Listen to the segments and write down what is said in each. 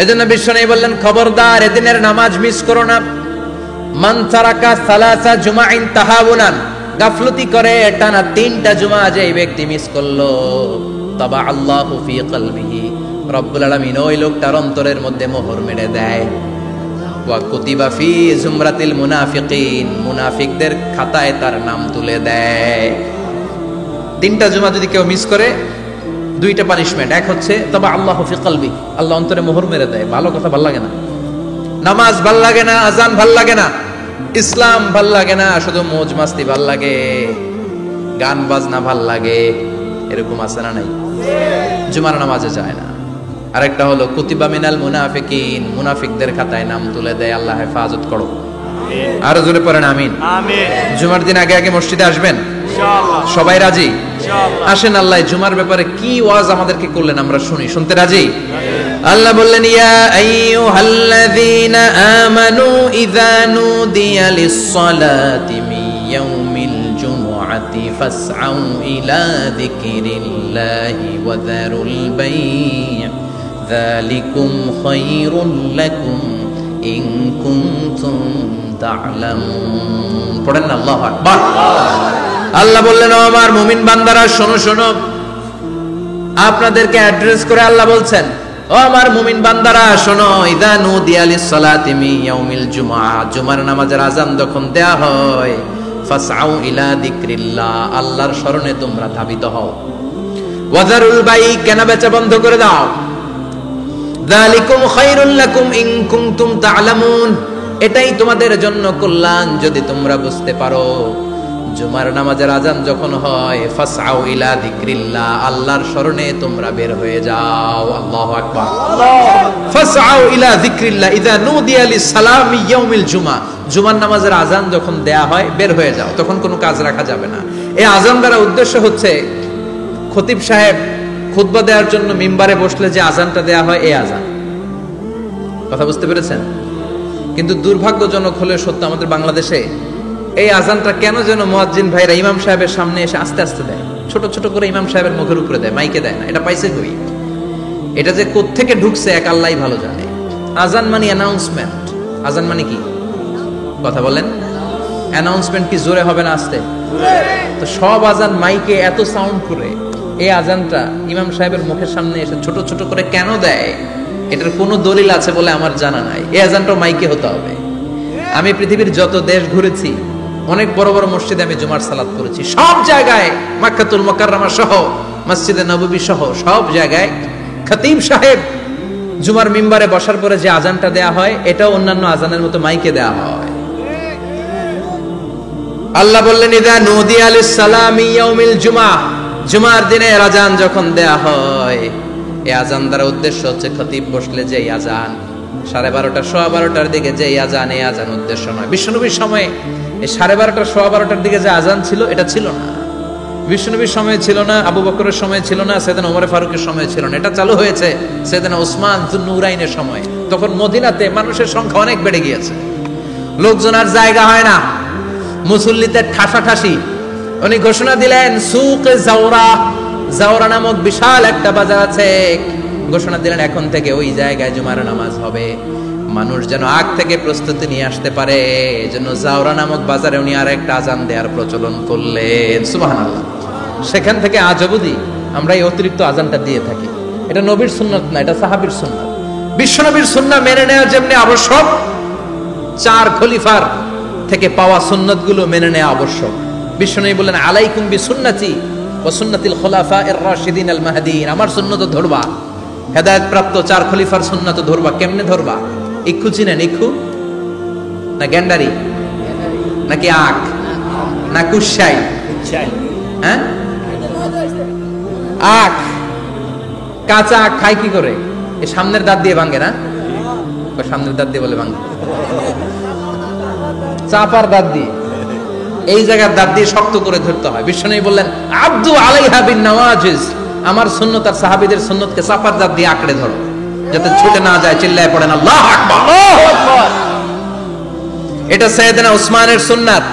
এজন্য বিশ্বনবী বললেন, খবরদার এদিনের নামাজ মিস করো না। মান তারাকা সালাসা জুমাইন তাহাউনান, গাফলতি করে টানা 3টা জুমা যে ব্যক্তি মিস করলো, তাবা আল্লাহু ফি কলবিহি, রব্বুল আলামিন ওই লোকটার অন্তরের মধ্যে মোহর মেরে দেয়। ওয়া কুতিবা ফি জুমরাতিল মুনাফিকিন, মুনাফিকদের খাতায় তার নাম তুলে দেয়। 3টা জুমা যদি কেউ মিস করে, 2টা পানিশমেন্ট। এক হচ্ছে তাবা আল্লাহু ফি কলবি, আল্লাহ অন্তরে মোহর মেরে দেয়। ভালো কথা ভাল লাগে না, নামাজ ভাল লাগে না, আজান ভাল লাগে না, ইসলাম ভাল লাগে না, শুধু মৌজ মাস্তি ভাল লাগে, গান বাজনা ভাল লাগে, এরকম আছে না নাই? জুমার নামাজে যায় না। আরেকটা হলো কুতিবা মিনাল মুনাফিকিন, মুনাফিকদের খাতায় নাম তুলে দেয়। আল্লাহ হেফাজত করো। আরো জোরে পড়েন আমিন। জুমার দিন আগে আগে মসজিদে আসবেন ইনশাআল্লাহ। সবাই রাজি? ইনশাআল্লাহ। আসেন, আল্লাহ জুমার ব্যাপারে কি ওয়াজ আমাদেরকে করলেন আমরা শুনি। শুনতে রাজি? আল্লাহ বললেন, ইয়া আইয়ুহাল্লাযীনা আমানু ইযা নুদিয়া লিস-সালাতি মিন ইয়াউমিল জুমআতি ফাসআউ ইলা যিকরিল্লাহি ওয়া যারুল বাই', যালিকুম খায়রুল লাকুম ইন কুনতুম তা'লামুন। পড়েন না আল্লাহু আকবার। আল্লাহ বললেন, ও আমার মুমিন বান্দারা শোনো শোনো। আপনাদেরকে অ্যাড্রেস করে আল্লাহ বলছেন, ও আমার মুমিন বান্দারা শোনো, ইযা নুদিয়া লিস-সালাতি মিন ইয়াউমিল জুমআ, জুমার নামাজের আযান যখন দেয়া হয়, ফাসআউ ইলা যিকরিল্লাহ, আল্লাহর স্মরণে তোমরা ধাবিত হও। ওয়া যারুল বাই', কেনাবেচা বন্ধ করে দাও। যালিকুম খায়রুল লাকুম ইন কুনতুম তা'লামুন, এটাই তোমাদের জন্য কল্যাণ যদি তোমরা বুঝতে পারো। জুমার নামাজের আযান যখন হয়, ফাসআউ ইলা যিকরিল্লাহ, আল্লাহর স্মরণে তোমরা বের হয়ে যাও। আল্লাহু আকবার। ফাসআউ ইলা যিকরিল্লাহ ইযা নুদিয়া লিস-সালামি ইয়াউমিল জুমআ, জুমার নামাজের আযান যখন দেয়া হয় বের হয়ে যাও, তখন কোনো কাজ রাখা যাবে না। এই আযান দ্বারা উদ্দেশ্য হচ্ছে খতিব সাহেব খুতবা দেওয়ার জন্য মিম্বারে বসলে যে আযানটা দেয়া হয়, এই আযান। কথা বুঝতে পেরেছেন? কিন্তু দুর্ভাগ্যজনক হলে সত্য, আমাদের বাংলাদেশে এই আযানটা কেন যেন মুয়াজ্জিন ভাইরা ইমাম সাহেবের সামনে এসে আস্তে আস্তে দেয়, ছোট ছোট করে ইমাম সাহেবের মুখের উপরে দেয়, মাইকে দেয় না। এটা পাইছে কই? এটা যে কোত্থেকে ঢুকছে এক আল্লাহই ভালো জানে। আযান মানে অ্যানাউন্সমেন্ট। আযান মানে কি? কথা বলেন। অ্যানাউন্সমেন্ট কি জোরে হবে না আস্তে? তো সব আযান মাইকে এত সাউন্ড করে, এই আযানটা ইমাম সাহেবের মুখের সামনে এসে ছোট ছোট করে কেন দেয়? এটার কোনো দলিল আছে বলে আমার জানা নাই। এই আযানটাও মাইকে হতে হবে। আমি পৃথিবীর যত দেশ ঘুরেছি, অনেক বড় বড় মসজিদে আমি জুমার সালাত করেছি, সব জায়গায় মক্কাতুল মুকাররমা সহ মসজিদে নববী সহ সব জায়গায় খতিব সাহেব জুমার মিম্বারে বসার পরে যে আযানটা দেয়া হয়, এটাও অন্যান্য আযানের মতো মাইকে দেয়া হয়। আল্লাহ বললেন, ইযা নুদিয়া লিস-সালামি ইয়াউমিল জুমআ, জুমার দিনে আযান যখন দেয়া হয়, এই আযান দ্বারা উদ্দেশ্য হচ্ছে খতিব বসলে যে আযান 12:30 12:15 দিকে যে আযান, এই আযান উদ্দেশ্য নয়। বিশ্বনবীর সময়ে এই 12:30 12:15 দিকে যে আযান ছিল, এটা ছিল না। বিশ্বনবীর সময় ছিল না, আবু বকরের সময় ছিল না, সাইয়েদনা ওমর ফারুকের সময় ছিল না। এটা চালু হয়েছে সাইয়েদনা উসমান যুন্নুরাইনের সময়। তখন মদিনাতে মানুষের সংখ্যা অনেক বেড়ে গিয়েছে, লোকজন আর জায়গা হয় না, মুসল্লিতে ঠাসাঠাসি। উনি ঘোষণা দিলেন, সুকে জাওরা, জাওরা নামক বিশাল একটা বাজার আছে, ঘোষণা দিলেন এখন থেকে ওই জায়গায় জুমার নামাজ হবে। মানুষ যেন আগ থেকে প্রস্তুতি নিয়ে আসতে পারে, এজন্য জাওরা নামক বাজারে উনি আর একটা আযান দেওয়ার প্রচলন করলেন। সুবহানাল্লাহ। সেখান থেকে আজ অবধি আমরা এই অতিরিক্ত আযানটা দিয়ে থাকি। এটা নবীর সুন্নাত না, এটা সাহাবীর সুন্নাত। বিশ্বনবীর সুন্নাহ মেনে নেওয়া যেমনি আবশ্যক, 4 খলিফার থেকে পাওয়া সুন্নাতগুলো মেনে নেওয়া আবশ্যক। বিশ্বনবী বললেন, আলাইকুম বিসুন্নতি ওয়া সুন্নাতিল খুলাফায়ে রাশিদিন আল মাহদিয়িন, আমার সুন্নাত ধরবা। হেদায়েত প্রাপ্ত 4 খলিফার সুন্নাত ধরবা। কেমনে ধরবা? ইক্ষু চিনেন? ইক্ষু না গ্যান্ডারি নাকি আখ না কুশাই? হ্যাঁ, আখ। কাঁচা আখ খায় কি করে? এই সামনের দাঁত দিয়ে ভাঙে না? সামনের দাঁত দিয়ে বলে ভাঙে, চাপার দাঁত দিয়ে, এই জায়গার দাঁত দিয়ে শক্ত করে ধরতে হয়। বিশ্বনবী বললেন, আব্দু আলাইহা বিন নওয়াজিজ, আমার সুন্নাত আর সাহাবীদের সুন্নাতকে চাপার দাঁত দিয়ে আঁকড়ে ধরো, যাতে ছুটে না যায়। চিল্লায় পড়েন আল্লাহু আকবার। এটা সাইয়েদনা উসমানের সুন্নাত।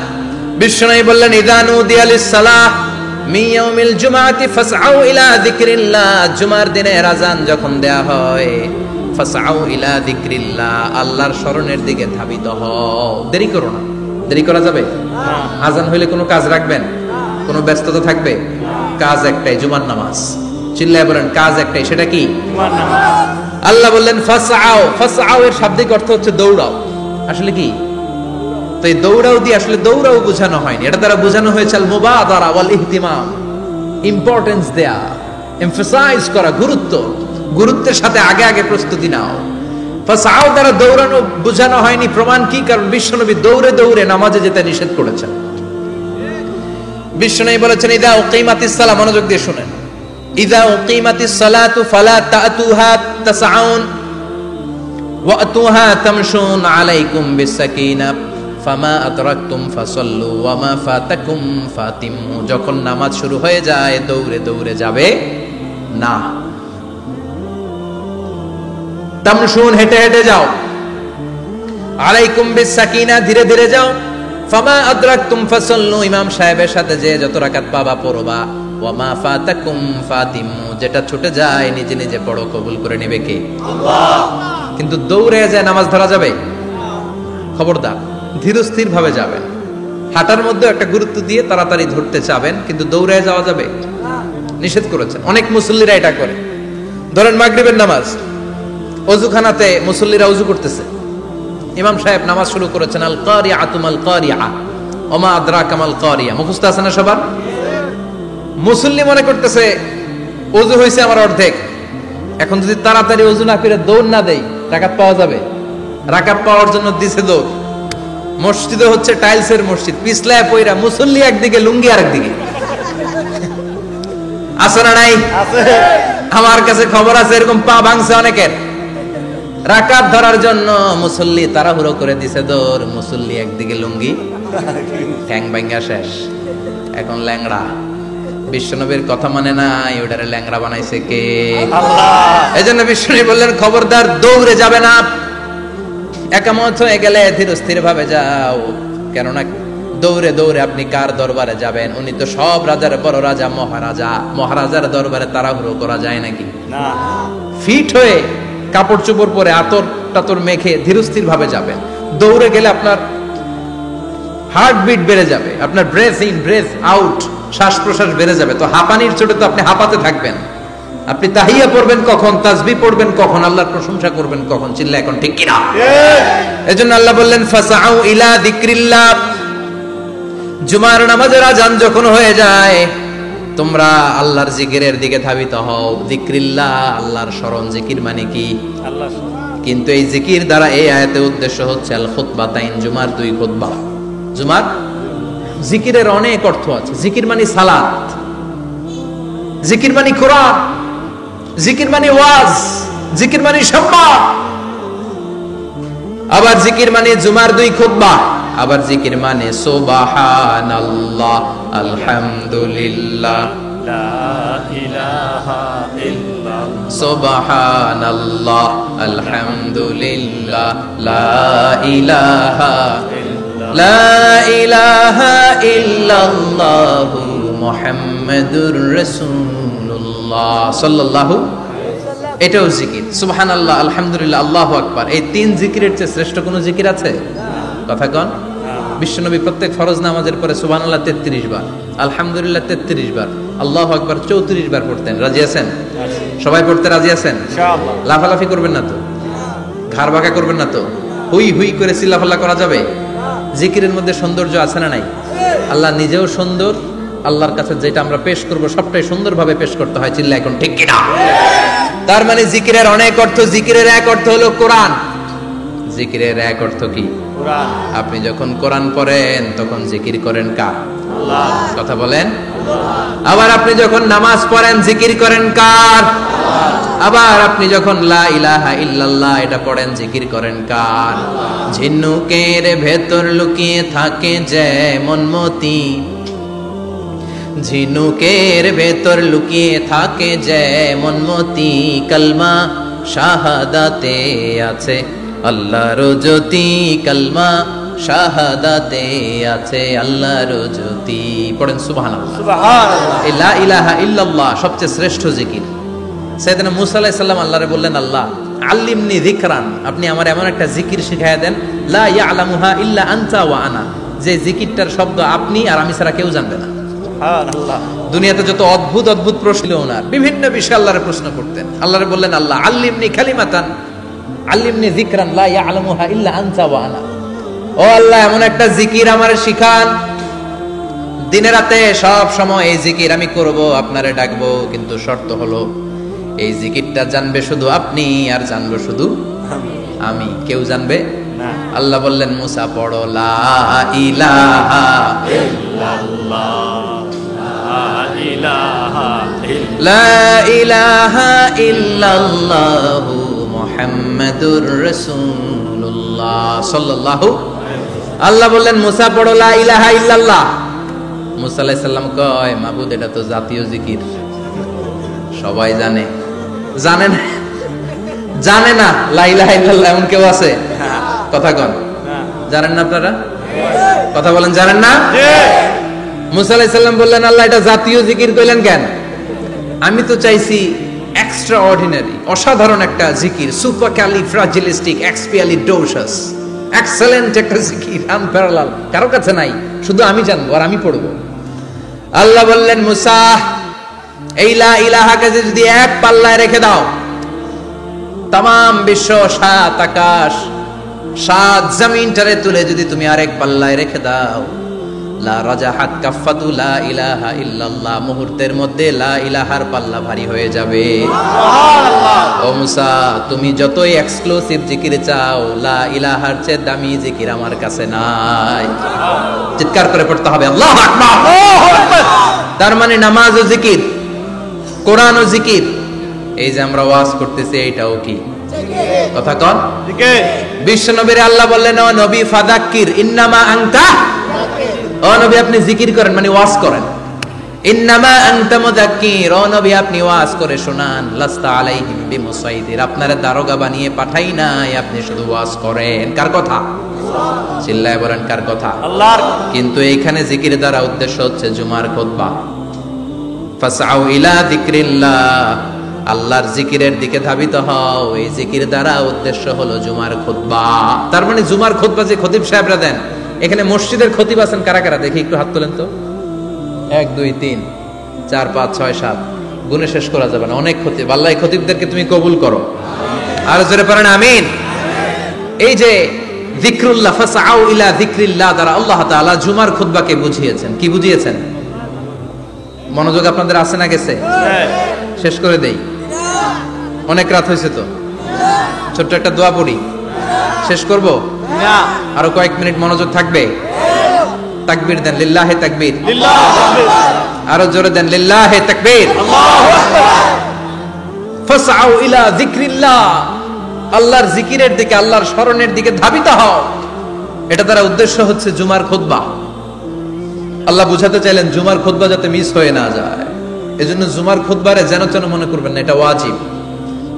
বিশ্বনবী বললেন, ইযা নুদিয়া লিস-সালাহ মিন ইয়াউমিল জুমআতি ফাসআউ ইলা যিকরিল্লাহ, জুমার দিনে আযান যখন দেয়া হয়, ফাসআউ ইলা যিকরিল্লাহ, আল্লাহর স্মরণের দিকে ধাবিত হও। দেরি করো না। দেরি করা যাবে? আজান হইলে কোনো কাজ রাখবেন? কোনো ব্যস্ততা থাকবে? কাজ একটাই, জুমার নামাজ। চিল্লায় বলেন কাজ একটাই, সেটা কি? জুমার নামাজ। আল্লাহ বললেন ফাসআউ। ফাসআউ এর শাব্দিক অর্থ হচ্ছে দৌড়াও। আসলে কি? তো এই দৌড়াও দিয়ে আসলে দৌড়াও বোঝানো হয়নি, এটা দ্বারা বোঝানো হয়েছে আল মুবাদারা ওয়াল ইহতিমাম, ইম্পর্টেন্স দেয়া, এমফাসাইজ করা, গুরুত্বের সাথে আগে আগে প্রস্তুতি নাও। ফাসআউ দ্বারা দৌড়ানো বোঝানো হয়নি। প্রমাণ কি? কারণ বিশ্বনবী দৌড়ে দৌড়ে নামাজে যেতে নিষেধ করেছেন। বিশ্বনবী বলেছেন ইদা উকিমাতিস সালাহ, মনোযোগ দিয়ে শুনেন, ইদা উকিমাতিস সালাতু ফালা তাতুহা তাসআউন ওয়া আতুহা তামশুন আলাইকুম বিসাকিনাহ ফামা আদরাকতুম ফাসাল্লু ওয়া মা ফাতাকুম ফাতিমু। যখন নামাজ শুরু হয়ে যায় দৌড়ে দৌড়ে যাবে না। তামশুন, হেঁটে হেঁটে যাও। আলাইকুম বিসাকিনা, ধীরে ধীরে যাও। ফামা আদরাকতুম ফাসাল্লু, ইমাম সাহেবের সাথে যে যত রাকাত পাবা পড়বা। ওয়া মা ফাতাকুম ফাতিমু, যেটা ছুটে যায় নিজে নিজে পড়ো, কবুল করে নেবে কে? আল্লাহ। কিন্তু দৌড়ে যায় নামাজ ধরা যাবে? খবরদার, ধীরস্থির ভাবে যাবেন। হাঁটার মধ্যে একটা গুরুত্ব দিয়ে তাড়াতাড়ি ধরতে চাবেন, কিন্তু দৌড়ে যাওয়া যাবে? নিষেধ করেছেন। অনেক মুসল্লিরা এটা করে। ধরেন মাগরিবের নামাজ, ওযুখানাতে মুসল্লিরা ওযু করতেছে, ইমাম সাহেব নামাজ শুরু করেছেন আল কারিআতু মাল কারিআ ওয়া মা আদরাকা মাল কারিআ, মুখস্থ আছে না সবার? মুসল্লি মনে করতেছে ওযু হইছে আমার অর্ধেক, এখন যদি তাড়াতাড়ি ওযু না করে দৌড় না দেই রাকাত পাওয়া যাবে? রাকাত পাওয়ার জন্য দিছে দৌড়। মসজিদে হচ্ছে টাইলসের মসজিদ, পিছলায় পয়রা মুসল্লি একদিকে, লুঙ্গি আরেকদিকে। আছে না নাই? আছে। আমার কাছে খবর আছে এরকম পা ভাঙছে অনেকের। রাকাত ধরার জন্য মুসল্লি তাড়াহুড়ো করে দিছে দৌড়, মুসল্লি একদিকে লুঙ্গি, ঠ্যাং ভাঙা শেষ, এখন ল্যাংড়া। বিশ্বনবীর কথা মানে নাই, ওটারে ল্যাংড়া বানাইছে কে? আল্লাহ। এজন্য বিশ্বনবী বললেন খবরদার দৌড়ে যাবে না, একামত হয়ে গেলে ধীরস্থির ভাবে যাও। কেননা দৌড়ে দৌড়ে আপনি কার দরবারে যাবেন? উনি তো সব রাজার বড় রাজা, মহারাজা। মহারাজার দরবারে তাড়াহুড়ো করা যায় নাকি? না। ফিট হয়ে কাপড় চোপড় পরে আতর টাতর মেখে ধীরস্থির ভাবে যাবেন। দৌড়ে গেলে আপনার হার্টবিট বেড়ে যাবে, আপনার ব্রেথ ইন ব্রেথ আউট, শ্বাস প্রশ্বাস বেড়ে যাবে। তো হাঁপানির চোটে তো আপনি হাঁপাতে থাকবেন। আপনি তাহিয়া পড়বেন কখন, তাসবিহ পড়বেন কখন, আল্লাহর প্রশংসা করবেন কখন? চিল্লা এখন ঠিক কিনা? এজন্য আল্লাহ বললেন ফাসআউ ইলা যিকরিল্লাহ, জুমার নামাজের আযান যখন হয়ে যায় তোমরা আল্লাহর জিকিরের দিকে ধাবিত হও। যিকরিল্লাহ, আল্লাহর স্মরণ। জিকির মানে কি? আল্লাহ। কিন্তু এই জিকির দ্বারা এই আয়াতের উদ্দেশ্য হচ্ছে আল খুতবাতাইন, জুমার দুই খুতবা। জুমার জিকিরের অনেক অর্থ আছে। জিকির মানে সালাত, জিকির মানে কোরআন, জিকির মানে ওয়াজ, জিকির মানে সম্মান। আবার জিকির মানে জুমার দুই খুতবা। আবার জিকির মানে সুবহানাল্লাহ, আলহামদুলিল্লাহ, লা ইলাহা ইল্লাল্লাহ, সুবহানাল্লাহ, আলহামদুলিল্লাহ, লা ইলাহা ইল্লাল্লাহ, লা ইলাহা ইল্লাল্লাহু মুহাম্মাদুর রাসূলুল্লাহ সাল্লাল্লাহু। এটাও জিকির। সুবহানাল্লাহ, আলহামদুলিল্লাহ, আল্লাহু আকবার। এই তিন জিকিরের চেয়ে শ্রেষ্ঠ কোনো জিকির আছে? কথা কন। বিশ্বনবী প্রত্যেক ফরজ নামাজের পরে সুবহানাল্লাহ 33 বার, আলহামদুলিল্লাহ 33 বার, আল্লাহু আকবার 34 বার পড়তেন। রাজি আছেন? সবাই পড়তে রাজি আছেন? ইনশাআল্লাহ। লাফালাফি করবেন না তো? ঘাড় বাঁকা করবেন না তো? হুই হুই করে চিল্লাফাল্লা করা যাবে? জিকিরের মধ্যে সৌন্দর্য আছে না নাই? আল্লাহ নিজেও সুন্দর। আল্লাহর কাছে যেটা আমরা পেশ করব সবটাই সুন্দরভাবে পেশ করতে হয়। চিল্লা এখন ঠিক কিনা? তার মানে জিকিরের অনেক অর্থ। জিকিরের এক অর্থ হলো কোরআন। জিকিরের এক অর্থ কি? কোরআন। আপনি যখন কোরআন পড়েন তখন জিকির করেন কার? আল্লাহ। কথা বলেন। আবার আপনি যখন নামাজ পড়েন জিকির করেন কার? আল্লাহ। আবার আপনি যখন লা ইলাহা ইল্লাল্লাহ এটা পড়েন জিকির করেন কার? আল্লাহ। ঝিনুকের ভেতর লুকিয়ে থাকে যেমন মতি, ঝিনুকের ভেতর লুকিয়ে থাকে যেমন মতি, কালমা শাহাদাতে আছে আল্লাহর জ্যোতি, কালমা শাহাদাতে আছে আল্লাহর জ্যোতি। পড়েন সুবহানাল্লাহ। সুবহানাল্লাহ। লা ইলাহা ইল্লাল্লাহ সবচেয়ে শ্রেষ্ঠ জিকির। সাইয়েদনা মূসা আলাইহিস সালাম আল্লাহরে বললেন, আল্লাহ আল্লিমনি যিকরান, আপনি আমার এমন একটা জিকির শিখাইয়া দেন, লা ইয়ালামুহা ইল্লা আনতা ওয়া আনা, যে জিকিরটার শব্দ আপনি আর আমি ছাড়া কেউ জানবে না। সুবহানাল্লাহ। দুনিয়াতে যত অদ্ভুত অদ্ভুত প্রশ্ন ওনার, বিভিন্ন বিষয়ে আল্লাহরে প্রশ্ন করতেন। আল্লাহরে বললেন, আল্লাহ আল্লিমনি কালিমাতান আল্লিমনি যিকরান লা ইয়ালামুহা ইল্লা আনতা ওয়া আনা, ও আল্লাহ এমন একটা জিকির আমারে শিখান, দিনে রাতে সব সময় এই জিকির আমি করব, আপনারে ডাকবো, কিন্তু শর্ত হলো এই জিকিরটা জানবে শুধু আপনি আর জানবো শুধু আমি, কেউ জানবে না। আল্লাহ বললেন, মুসা পড়ো লা ইলাহা ইল্লাল্লাহ, লা ইলাহা ইল্লাল্লাহ মুহাম্মাদুর রাসূলুল্লাহ সাল্লাল্লাহু। আল্লাহ বললেন, মুসা পড়ো লা ইলাহা ইল্লাল্লাহ। মুসা আলাইহিস সালাম কয়, মাবুদ এটা তো জাতীয় জিকির, সবাই জানে। জানেন জানে না লা ইলাহা ইল্লাল্লাহ এমন কেউ আছে? কথা কন, জানেন না আপনারা? কথা বলেন, জানেন না? মুসা আলাইহিস সালাম বললেন, আল্লাহ এটা জাতীয় জিকির কইলেন কেন? আমি তো চাইছি এক্সট্রা অর্ডিনারি, অসাধারণ একটা জিকির, সুপারক্যালিফ্রাজিলিস্টিক এক্সপিয়ালিডোসাস, এক্সেলেন্ট একটা জিকির, আনপ্যারালাল, কারো কাছে নাই, শুধু আমি জানবো আর আমি পড়বো। আল্লাহ বললেন, মুসা এই লা ইলাহাকে যদি এক পাল্লায় রেখে দাও, তামাম বিশ্ব, সাত আকাশ, সাত জমিনটারে তুলে যদি তুমি আরেক পাল্লায় রেখে দাও, লা রাজাহাত কাফাতু লা ইলাহা ইল্লাল্লাহ, মুহূর্তের মধ্যে লা ইলাহার পাল্লা ভারী হয়ে যাবে। সুবহানাল্লাহ। ও মুসা, তুমি যতই এক্সক্লুসিভ জিকির চাও, লা ইলাহার চেয়ে দামি জিকির আমার কাছে নাই। চিৎকার করে পড়তে হবে আল্লাহু আকবার। আল্লাহু আকবার। তার মানে নামাজ ও জিকির, কোরআন ও জিকির, এই যে আমরা ওয়াজ করতেছি এইটাও কি জিকির? কথা কন জিকির। বিশ্ব নবীর আল্লাহ বললেন, ও নবী ফাযাক্কির ইন্নামা আনতা, ও নবী আপনি জিকির করেন মানে ওয়াজ করেন। ইন্নামা আনতা মুযাক্কির, ও নবী আপনি ওয়াজ করে শোনান। লাস্তা আলাইহিম বিমুসাইদির, আপনারে দারোগা বানিয়ে পাঠাই নাই, আপনি শুধু ওয়াজ করেন। কার কথা? চিল্লায় বলেন কার কথা? আল্লাহর। কিন্তু এইখানে জিকির দ্বারা উদ্দেশ্য হচ্ছে জুমার খুতবা। ফাসআউ ইলা যিকরিল্লাহ, আল্লাহর জিকিরের দিকে ধাবিত হও, এই জিকির দ্বারা উদ্দেশ্য হলো জুমার খুতবা। তার মানে জুমার খুতবা যে খতিব সাহেবরা দেন, এখানে মসজিদের খতিব আছেন কারা কারা দেখি একটু হাত তোলেন তো। 1 2 3 4 5 6 7, গুণে শেষ করা যাবে না, অনেক খতিব। আল্লাহ এই খতিবদেরকে তুমি কবুল করো, আর জোরে পড়েন আমিন। এই যে যিকরুল্লাহ, ফাসআউ ইলা যিকরিল্লাহ দ্বারা আল্লাহ তাআলা জুমার খুতবাকে বুঝিয়েছেন। কি বুঝিয়েছেন? মনোযোগ আপনাদের আছে না গেছে? শেষ করে দেই, অনেক রাত হয়েছে তো। ছোট্ট একটা দোয়া পড়ি, শেষ করব না, আরো কয়েক মিনিট মনোযোগ থাকবে। তাকবীর দেন, লিল্লাহে তাকবীর, লিল্লাহে তাকবীর, আরো জোরে দেন, লিল্লাহে তাকবীর, আল্লাহু আকবার। ফাসআউ ইলা যিকরিল্লাহ, আল্লাহর জিকিরের দিকে, আল্লাহর স্মরণের দিকে ধাবিত হও। এটা দ্বারা উদ্দেশ্য হচ্ছে জুমার খুতবা। আল্লাহ বুঝাতে চাইলেন জুমার খুতবা যাতে মিস হয়ে না যায়, এজন্য জুমার খুতবারে যেন তেন মনে করবেন না, এটা ওয়াজিব।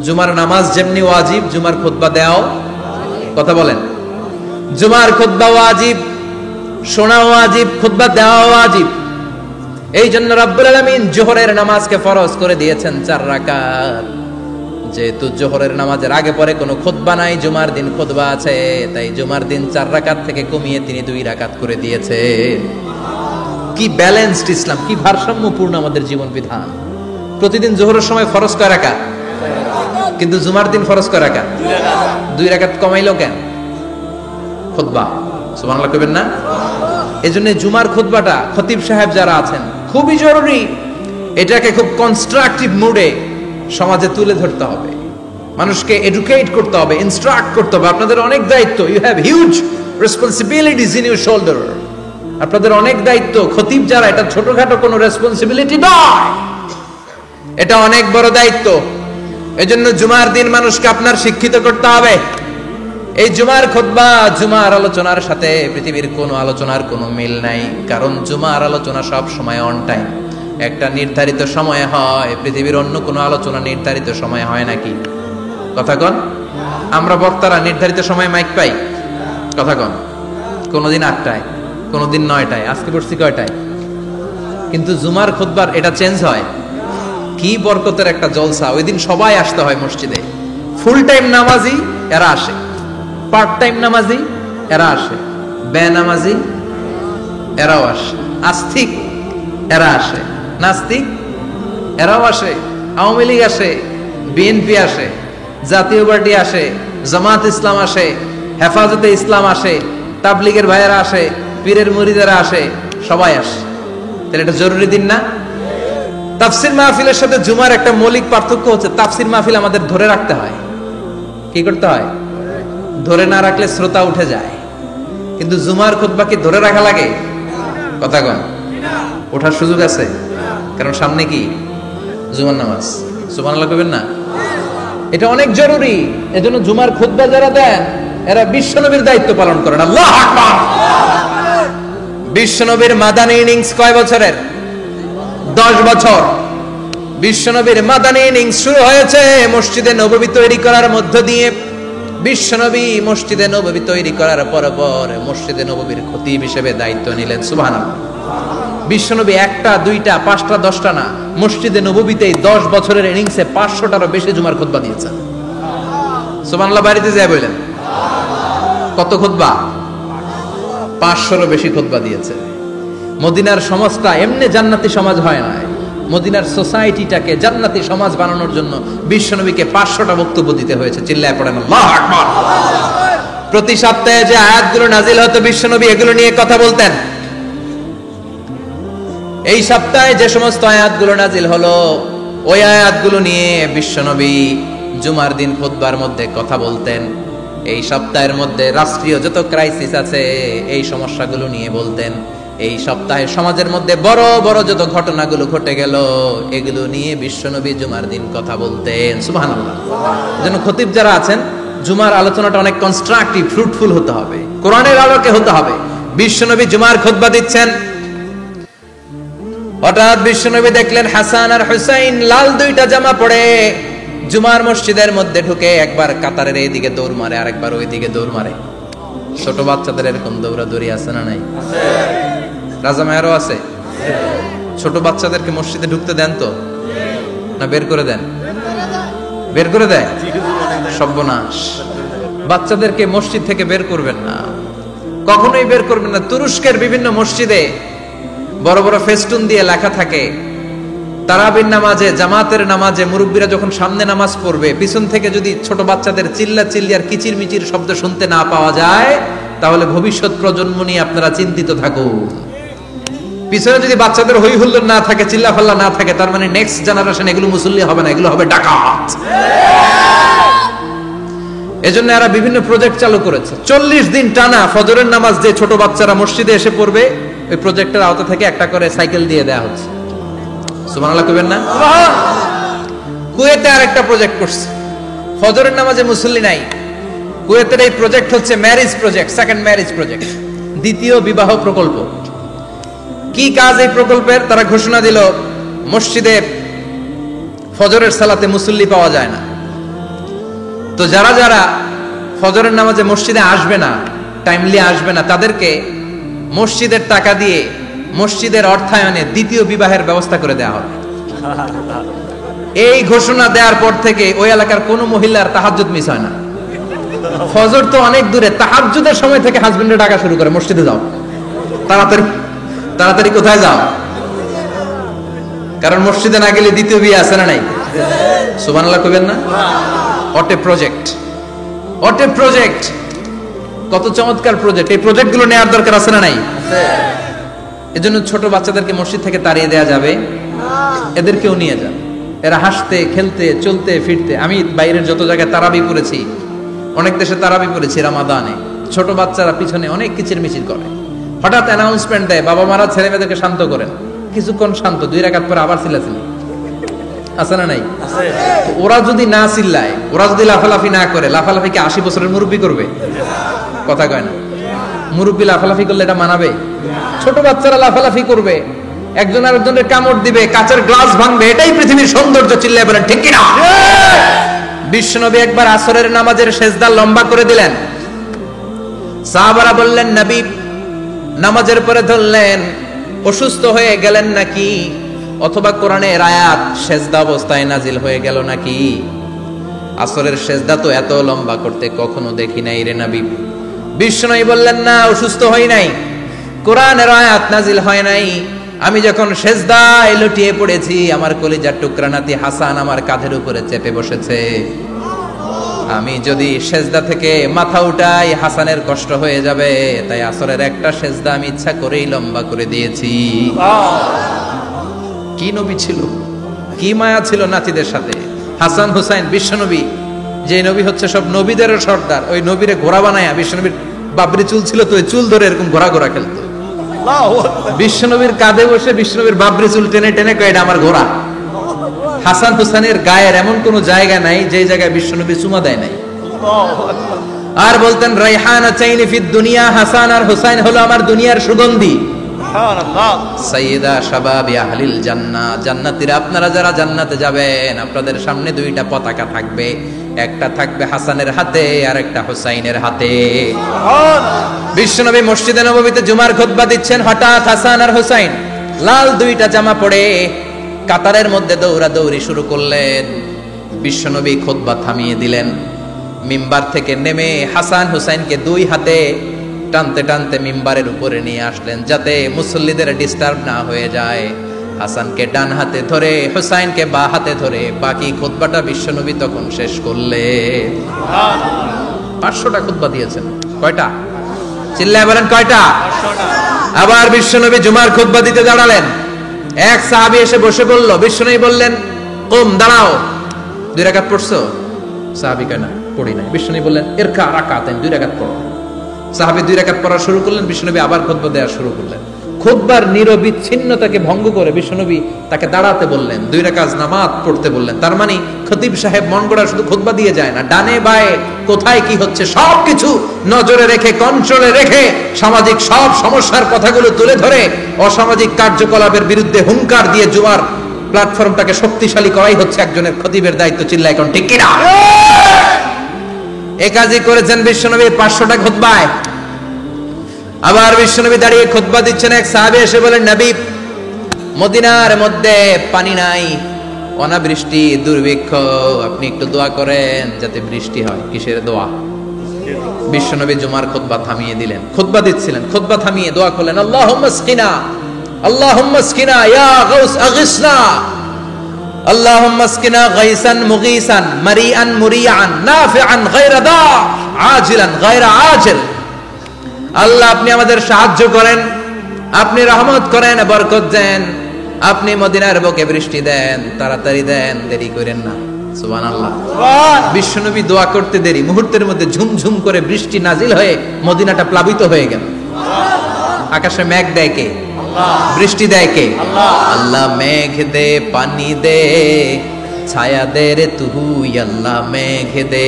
জুমার নামাজ যেমনি ওয়াজিব, জুমার খুতবা দেওয়াও, কথা বলেন, জুমার খুতবা ওয়াজিব, শোনা ওয়াজিব, খুতবা দেওয়া ওয়াজিব। এই জন্য রব্বুল আলামিন জোহরের নামাজকে ফরজ করে দিয়েছেন 4 রাকাত। যেহেতু জোহরের নামাজের আগে পরে কোনো খুতবা নাই, জুমার দিন খুতবা আছে, তাই জুমার দিন 4 রাকাত থেকে কমিয়ে তিনি 2 রাকাত করে দিয়েছেন। কি ব্যালেন্সড ইসলাম, কি ভারসাম্যপূর্ণ আমাদের জীবন বিধান। প্রতিদিন জোহরের সময় ফরজ কয় রাকাত, কিন্তু জুমার দিন ফরজ কয় রাকাত? 2 রাকাত কমাইলো কেন? খুতবা, সুবহানাল্লাহ কইবেন না? এজন্য জুমার খুতবাটা খতিব সাহেব যারা আছেন খুবই জরুরি। এটাকে খুব কনস্ট্রাকটিভ মুডে সমাজে তুলে ধরতে হবে, মানুষকে এডুকেট করতে হবে, ইনস্ট্রাক্ট করতে হবে। আপনাদের অনেক দায়িত্ব, you have huge responsibilities in your shoulder. আপনাদের অনেক দায়িত্ব। খতিব যারা, এটা ছোটখাটো কোনো রেসপন্সিবিলিটি নয়, এটা অনেক বড় দায়িত্ব। এজন্য জুমার দিন মানুষকে আপনার শিক্ষিত করতে হবে। এই জুমার খুতবা, জুমার আলোচনার সাথে পৃথিবীর কোনো আলোচনার কোনো মিল নাই, কারণ জুমার আলোচনা সব সময় অন টাইম, একটা নির্ধারিত সময়ে হয়। পৃথিবীর অন্য কোনো আলোচনা নির্ধারিত সময় হয় নাকি? কথা কন। আমরা বক্তারা নির্ধারিত সময়ে মাইক পাই? কথা কন। কোনোদিন 8টায়, কোনোদিন 9টায়, আজকে পড়ছি কয়টায়? কিন্তু জুমার খুতবার এটা চেঞ্জ হয়। কি বরকতের একটা জলসা! ওই দিন সবাই আসতে হয় মসজিদে, ফুল টাইম নামাজি এরা আসে, পার্ট টাইম নামাজি এরা আসে, বেনামাজি এরাও আসে, আস্তিক এরা আসে, নাস্তিক এরাও আসে, আওয়ামী লীগ আসে, বিএনপি আসে, জাতীয় পার্টি আসে, জামাত ইসলাম আসে, হেফাজতে ইসলাম আসে, তাবলীগের ভাইয়েরা আসে, পীরের মুরিদেরা আসে, সবাই আসে। তাহলে এটা জরুরি দিন না? তাফসির মাহফিলের সাথে জুমার একটা মৌলিক পার্থক্য হচ্ছে, তাফসির মাহফিল আমাদের ধরে রাখতে হয়। কি করতে হয়? ধরে না রাখলে শ্রোতা উঠে যায়। কিন্তু জুমার খুতবা কি ধরে রাখা লাগে? কথা কন, ওঠার সুযোগ আছে, কারণ সামনে কি জুমার নামাজ। সুবহানাল্লাহ কইবেন না? এটা অনেক জরুরি। এজন্য জুমার খুতবা যারা দেন এরা বিশ্বনবীর দায়িত্ব পালন করেন। আল্লাহু আকবার। বিশ্বনবীর মাদানী ইনিংস কয় বছরের? 10 বছর। বিশ্বনবীর মাদানী ইনিংস শুরু হয়েছে মসজিদে নববী তৈরি করার মধ্য দিয়ে। বিশ্বনবী মসজিদে নববী তৈরি করার পর মসজিদে নববীর খতিব হিসেবে দায়িত্ব নিলেন। সুবহানাল্লাহ। বিশ্বনবী একটা, দুইটা, পাঁচটা, 10টা না, মসজিদে নববীতেই 10 বছরের ইনিংসে 500টারও বেশি জুমার খুতবা দিয়েছেন। সুবহানাল্লাহ। বাড়িতে যায় বললেন কত খুতবা? 500রও বেশি খুতবা দিয়েছে। মদিনার সমাজটা এমনি জান্নাতি সমাজ হয় না। মদিনার সোসাইটিটাকে জান্নাতি সমাজ বানানোর জন্য বিশ্বনবীকে 500টা বক্তব্য দিতে হয়েছে। চিল্লায় পড়েন আল্লাহু আকবার। প্রতি সপ্তাহে যে আয়াতগুলো নাজিল হতো বিশ্বনবী এগুলো নিয়ে কথা বলতেন। এই সপ্তাহে যে সমস্ত আয়াতগুলো নাজিল হলো ওই আয়াতগুলো নিয়ে বিশ্বনবী জুমার দিন খুতবার মধ্যে কথা বলতেন। এই সপ্তাহের মধ্যে রাষ্ট্রীয় যত ক্রাইসিস আছে এই সমস্যাগুলো নিয়ে বলতেন। এই সপ্তাহে সমাজের মধ্যে বড় বড় যত ঘটনাগুলো ঘটে গেল এগুলো নিয়ে বিশ্বনবী জুমার দিন কথা বলতেন। সুবহানাল্লাহ। এজন্য খতিব যারা আছেন জুমার আলোচনাটা অনেক কনস্ট্রাকটিভ, ফ্রুটফুল হতে হবে, কোরআনের আলোকে হতে হবে। বিশ্বনবী জুমার খুতবা দিচ্ছেন, হঠাৎ বিশ্বনবী দেখলেন হাসান আর হুসাইন লাল 2টা জামা পরে জুমার মসজিদের মধ্যে ঢুকে একবার কাতারের এইদিকে দৌড় মারে, আরেকবার ওইদিকে দৌড় মারে। ছোট বাচ্চাদের এরকম দৌড়াদৌড়ি আছে না নাই? রাজা মায়েরও আছে। ছোট বাচ্চাদেরকে মসজিদে ঢুকতে দেন তো না বের করে দেন? বের করে দেয়। সর্বনাশ। বাচ্চাদেরকে মসজিদ থেকে বের করবেন না, কখনোই বের করবেন না। তুরস্কের বিভিন্ন মসজিদে বড় বড় ফেস্টুন দিয়ে লেখা থাকে তারাবির নামাজে, জামাতের নামাজে মুরব্বীরা যখন সামনে নামাজ পড়বে পিছন থেকে যদি ছোট বাচ্চাদের চিল্লা চিল্লি আর কিচির মিচির শব্দ শুনতে না পাওয়া যায় তাহলে ভবিষ্যৎ প্রজন্ম নিয়ে আপনারা চিন্তিত থাকুন। পিছনে যদি বাচ্চাদের হই হুল্লোড় না থাকে, চিল্লা ফাল্লা না থাকে, তার মানে নেক্সট জেনারেশন এগুলো মুসল্লি হবে না, এগুলো হবে ডাকাত। এজন্য এরা বিভিন্ন প্রজেক্ট চালু করেছে। 40 দিন টানা ফজরের নামাজ যে ছোট বাচ্চারা মসজিদে এসে পড়বে ওই প্রজেক্টের আওতা থেকে একটা করে সাইকেল দিয়ে দেওয়া হচ্ছে। সুবহানাল্লাহ কইবেন না? কুয়েতে আরেকটা প্রজেক্ট করছে, ফজরের নামাজে মুসল্লি নাই। কুয়েতের এই প্রজেক্ট হচ্ছে marriage project, second marriage project, দ্বিতীয় বিবাহ প্রকল্প। কি কাজ এই প্রকল্পের? তারা ঘোষণা দিল মসজিদে ফজরের সালাতে মুসল্লি পাওয়া যায় না, তো যারা যারা ফজরের নামাজে মসজিদে আসবে না, টাইমলি আসবে না, তাদেরকে মসজিদের টাকা দিয়ে মসজিদের অর্থায়নে দ্বিতীয় বিবাহের ব্যবস্থা করে দেওয়া হবে। এই ঘোষণা দেওয়ার পর থেকে ওই এলাকার কোন মহিলার তাহাজ্জুদ মিস হয় না। ফজর তো অনেক দূরে, তাহাজ্জুদের সময় থেকে হাজবেন্ডের ডাকা শুরু করে মসজিদে যাও, তাড়াতাড়ি তাড়াতাড়ি কোথায় যাও, কারণ মসজিদে না গেলে দ্বিতীয় বিয়ে আছে না নাই? সুবহানাল্লাহ কইবেন না? What a project, what a project, কত চমৎকার প্রজেক্ট। এই প্রজেক্ট গুলো নেওয়ার দরকার আছে না নাই? এজন্য ছোট বাচ্চাদেরকে মসজিদ থেকে তাড়িয়ে দেওয়া যাবে, এদেরকেও নিয়ে যান। এরা হাসতে খেলতে চলতে ফিরতে, আমি বাইরের যত জায়গায় তারাবি পড়েছি, অনেক দেশে তারাবি পড়েছি রামাদানে, ছোট বাচ্চারা পিছনে অনেক কিচির মিচির করে। হঠাৎ অ্যানাউন্সমেন্ট দেয় বাবা মারা ছেলে মেয়েদেরকে শান্ত করেন, কিছুক্ষণ শান্ত, 2 রাকাত পরে আবার চিল্লাচিল্লি আছে না নাই? ওরা যদি না চিল্লায়, ওরা যদি লাফালাফি না করে, লাফালাফি কি 80 বছরের মুরব্বী করবে? কথা কয় না। মুরব্বী লাফালাফি করলে এটা মানাবে? ছোট বাচ্চারা লাফালাফি করবে, একজন আরেকজনের কামড় দিবে, কাচের গ্লাস ভাঙবে, এটাই পৃথিবীর সৌন্দর্য। চিল্লায় বলেন ঠিক কিনা? বিশ্বনবী একবার আসরের নামাজের সেজদা লম্বা করে দিলেন, সাহাবারা বললেন নবী নামাজের পরে ধরলেন অসুস্থ হয়ে গেলেন নাকি, অথবা কোরআনের আয়াত সেজদা অবস্থায় নাজিল হয়ে গেল নাকি? আসরের সেজদা তো এত লম্বা করতে কখনো দেখি নাই রে নবী। বিষ্ণু বললেন, না, অসুস্থ হই নাই, কোরআনের আয়াত নাজিল হয় নাই। আমি যখন সেজদায় লুটিয়ে পড়েছি, আমার কলিজার টুকরা নাতি হাসান আমার কাঁধের উপরে চেপে বসেছে। আমি যদি সেজদা থেকে মাথা উঠাই হাসানের কষ্ট হয়ে যাবে, তাই আসরের একটা সেজদা আমি ইচ্ছা করেই লম্বা করে দিয়েছি। কি নবী ছিল, কি মায়া ছিল নাতিদের সাথে। হাসান হুসাইন বিশ্বনবী, যে নবী হচ্ছে সব নবীদেরও সর্দার, ওই নবীরে ঘোড়া বানায়া, বিশ্বনবীর বাবরি চুল ছিল তো ওই চুল ধরে এরকম ঘোড়া ঘোড়া খেলতো। বিশ্বনবীর কাঁধে বসে বিশ্বনবীর বাবরি চুল টেনে টেনে কয়, এটা আমার ঘোড়া। হাসান হুসাইনের গায়ের এমন কোন জায়গা নাই যে জায়গায় বিশ্বনবী চুমা দেয় নাই। আর বলতেন, রাইহানা চাইনি ফিদ দুনিয়া, হাসান আর হুসাইন হলো আমার দুনিয়ার সুগন্ধি। সাইয়্যিদা শাবাবি আহলিল জান্নাহ, জান্নাতীরা আপনারা যারা জান্নাতে যাবেন, আপনাদের সামনে দুইটা পতাকা থাকবে, একটা থাকবে হাসানের হাতে আর একটা হুসাইনের হাতে। বিশ্বনবী মসজিদে নববীতে জুমার খুতবা দিচ্ছেন, হঠাৎ হাসান আর হুসাইন লাল দুইটা জামা পরে কাতারের মধ্যে দৌড়াদৌড়ি শুরু করলেন। বিশ্বনবী খুতবা থামিয়ে দিলেন, মিম্বার থেকে নেমে হাসান হুসাইনকে দুই হাতে টানতে টানতে মিম্বারের উপরে নিয়ে আসলেন, যাতে মুসল্লিদের ডিস্টার্ব না হয়ে যায়। হাসানকে ডান হাতে ধরে, হুসাইনকে বা হাতে ধরে বাকি খুতবাটা বিশ্বনবী তখন শেষ করলেন। 500টা খুতবা দিয়েছেন। কয়টা? চিল্লায় বলেন, কয়টা? আবার বিশ্বনবী জুমার খুতবা দিতে দাঁড়ালেন। এক সাহাবী এসে বসে বলল, বিশ্বনবী বললেন, কুম, দাঁড়াও। 2 রাকাত পড়ছো? সাহাবী কয়, না, পড়ি নাই। বিশ্বনবী বললেন, ইরকা রাকাতাইন, 2 রাকাত পড়ো। সাহাবী 2 রাকাত পড়া শুরু করলেন, বিশ্বনবী আবার খুতবা দেওয়া শুরু করলেন। খুতবার নিরবিচ্ছিন্নতাকে ভঙ্গ করে বিশ্বনবী তাকে দাঁড়াতে বললেন, 2 রাকাত নামাজ পড়তে বললেন। তার মানে খতিব সাহেব মন গড়া শুধু খুতবা দিয়ে যায় না, ডানে বায়ে কোথায় কি হচ্ছে সবকিছু নজরে রেখে, কন্ট্রোলে রেখে, সামাজিক সব সমস্যার কথাগুলো তুলে ধরে অসামাজিক কার্যকলাপের বিরুদ্ধে হুঙ্কার দিয়ে জুমার প্ল্যাটফর্মটাকে শক্তিশালী করাই হচ্ছে একজনের খতিবের দায়িত্ব। চিল্লায় কোন ঠিক কিনা? এই কাজই করেছেন বিশ্বনবী 500টা খুতবায়। আবার বিশ্বনবী দাঁড়িয়ে খুতবা দিচ্ছেন, এক সাহাবী এসে বলেন, নবী, মদিনার মধ্যে পানি নাই, অনাবৃষ্টি, দুর্ভিক্ষ, আপনি একটু দোয়া করেন যাতে বৃষ্টি হয়। কিসের দোয়া? বিশ্বনবী জুমার খুতবা থামিয়ে দিলেন, খুতবা দিচ্ছিলেন, খুতবা থামিয়ে দোয়া করলেন, আল্লাহুম্মা আসকিনা, আল্লাহুম্মা আসকিনা ইয়া গাউস আগিসনা, আল্লাহুম্মা আসকিনা গাইসান মুগীসান মারিআন মুরিআন নাফিআন গায়রা দা আজিলান গায়রা আজিল। আল্লাহ, আপনি আমাদের সাহায্য করেন, আপনি রহমত করেন, বরকত দেন, আপনি মদিনার বুকে বৃষ্টি দেন, তাড়াতাড়ি দেন, দেরি করেন না। সুবহানাল্লাহ। বিশ্বনবী দোয়া করতে দেরি, মুহূর্তের মধ্যে ঝুমঝুম করে বৃষ্টি নাজিল হয়ে মদিনাটা প্লাবিত হয়ে গেল। আকাশে মেঘ দেয় কে? বৃষ্টি দেয় কে? আল্লাহ মেঘ দে, পানি দে, ছায়া দে রে তুই, আল্লাহ মেঘ দে।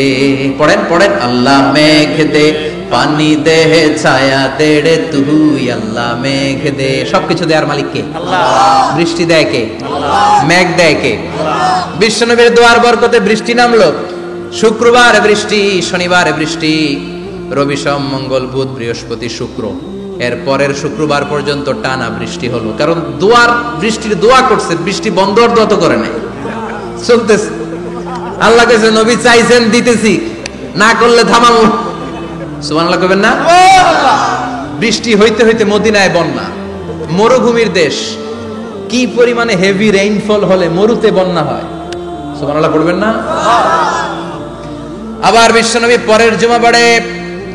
পড়েন পড়েন, আল্লাহ মেঘ দে, পানি দে, ছায়া দে রে তুই, আল্লাহ মেঘ দে। সবকিছু দেয়ার মালিক কে? আল্লাহ। বৃষ্টি দেয় কে? আল্লাহ। মেঘ দেয় কে? বিশ্বনবীর দোয়ার বরকতে বৃষ্টি নামলো। শুক্রবার বৃষ্টি, শনিবার বৃষ্টি, রবি সোম মঙ্গল বুধ বৃহস্পতি শুক্র, এর পরের শুক্রবার পর্যন্ত টানা বৃষ্টি হলো। কারণ দোয়ার বৃষ্টির দোয়া করছে, বৃষ্টি বন্ধ আর দোয়া তো করে নাই, চলতেছে। আল্লাহ কাছে নবী চাইছেন, দিতেছি, না করলে থামাবো। সুবহানাল্লাহ কইবেন না? বৃষ্টি হইতে হইতে মদিনায় বন্যা, মরুভূমির দেশ, কি পরিমাণে হেভি রেইনফল হলে মরুতে বন্যা হয়। সুবহানাল্লাহ পড়বেন না? আবার বিশ্বনবী পরের জুমাবারে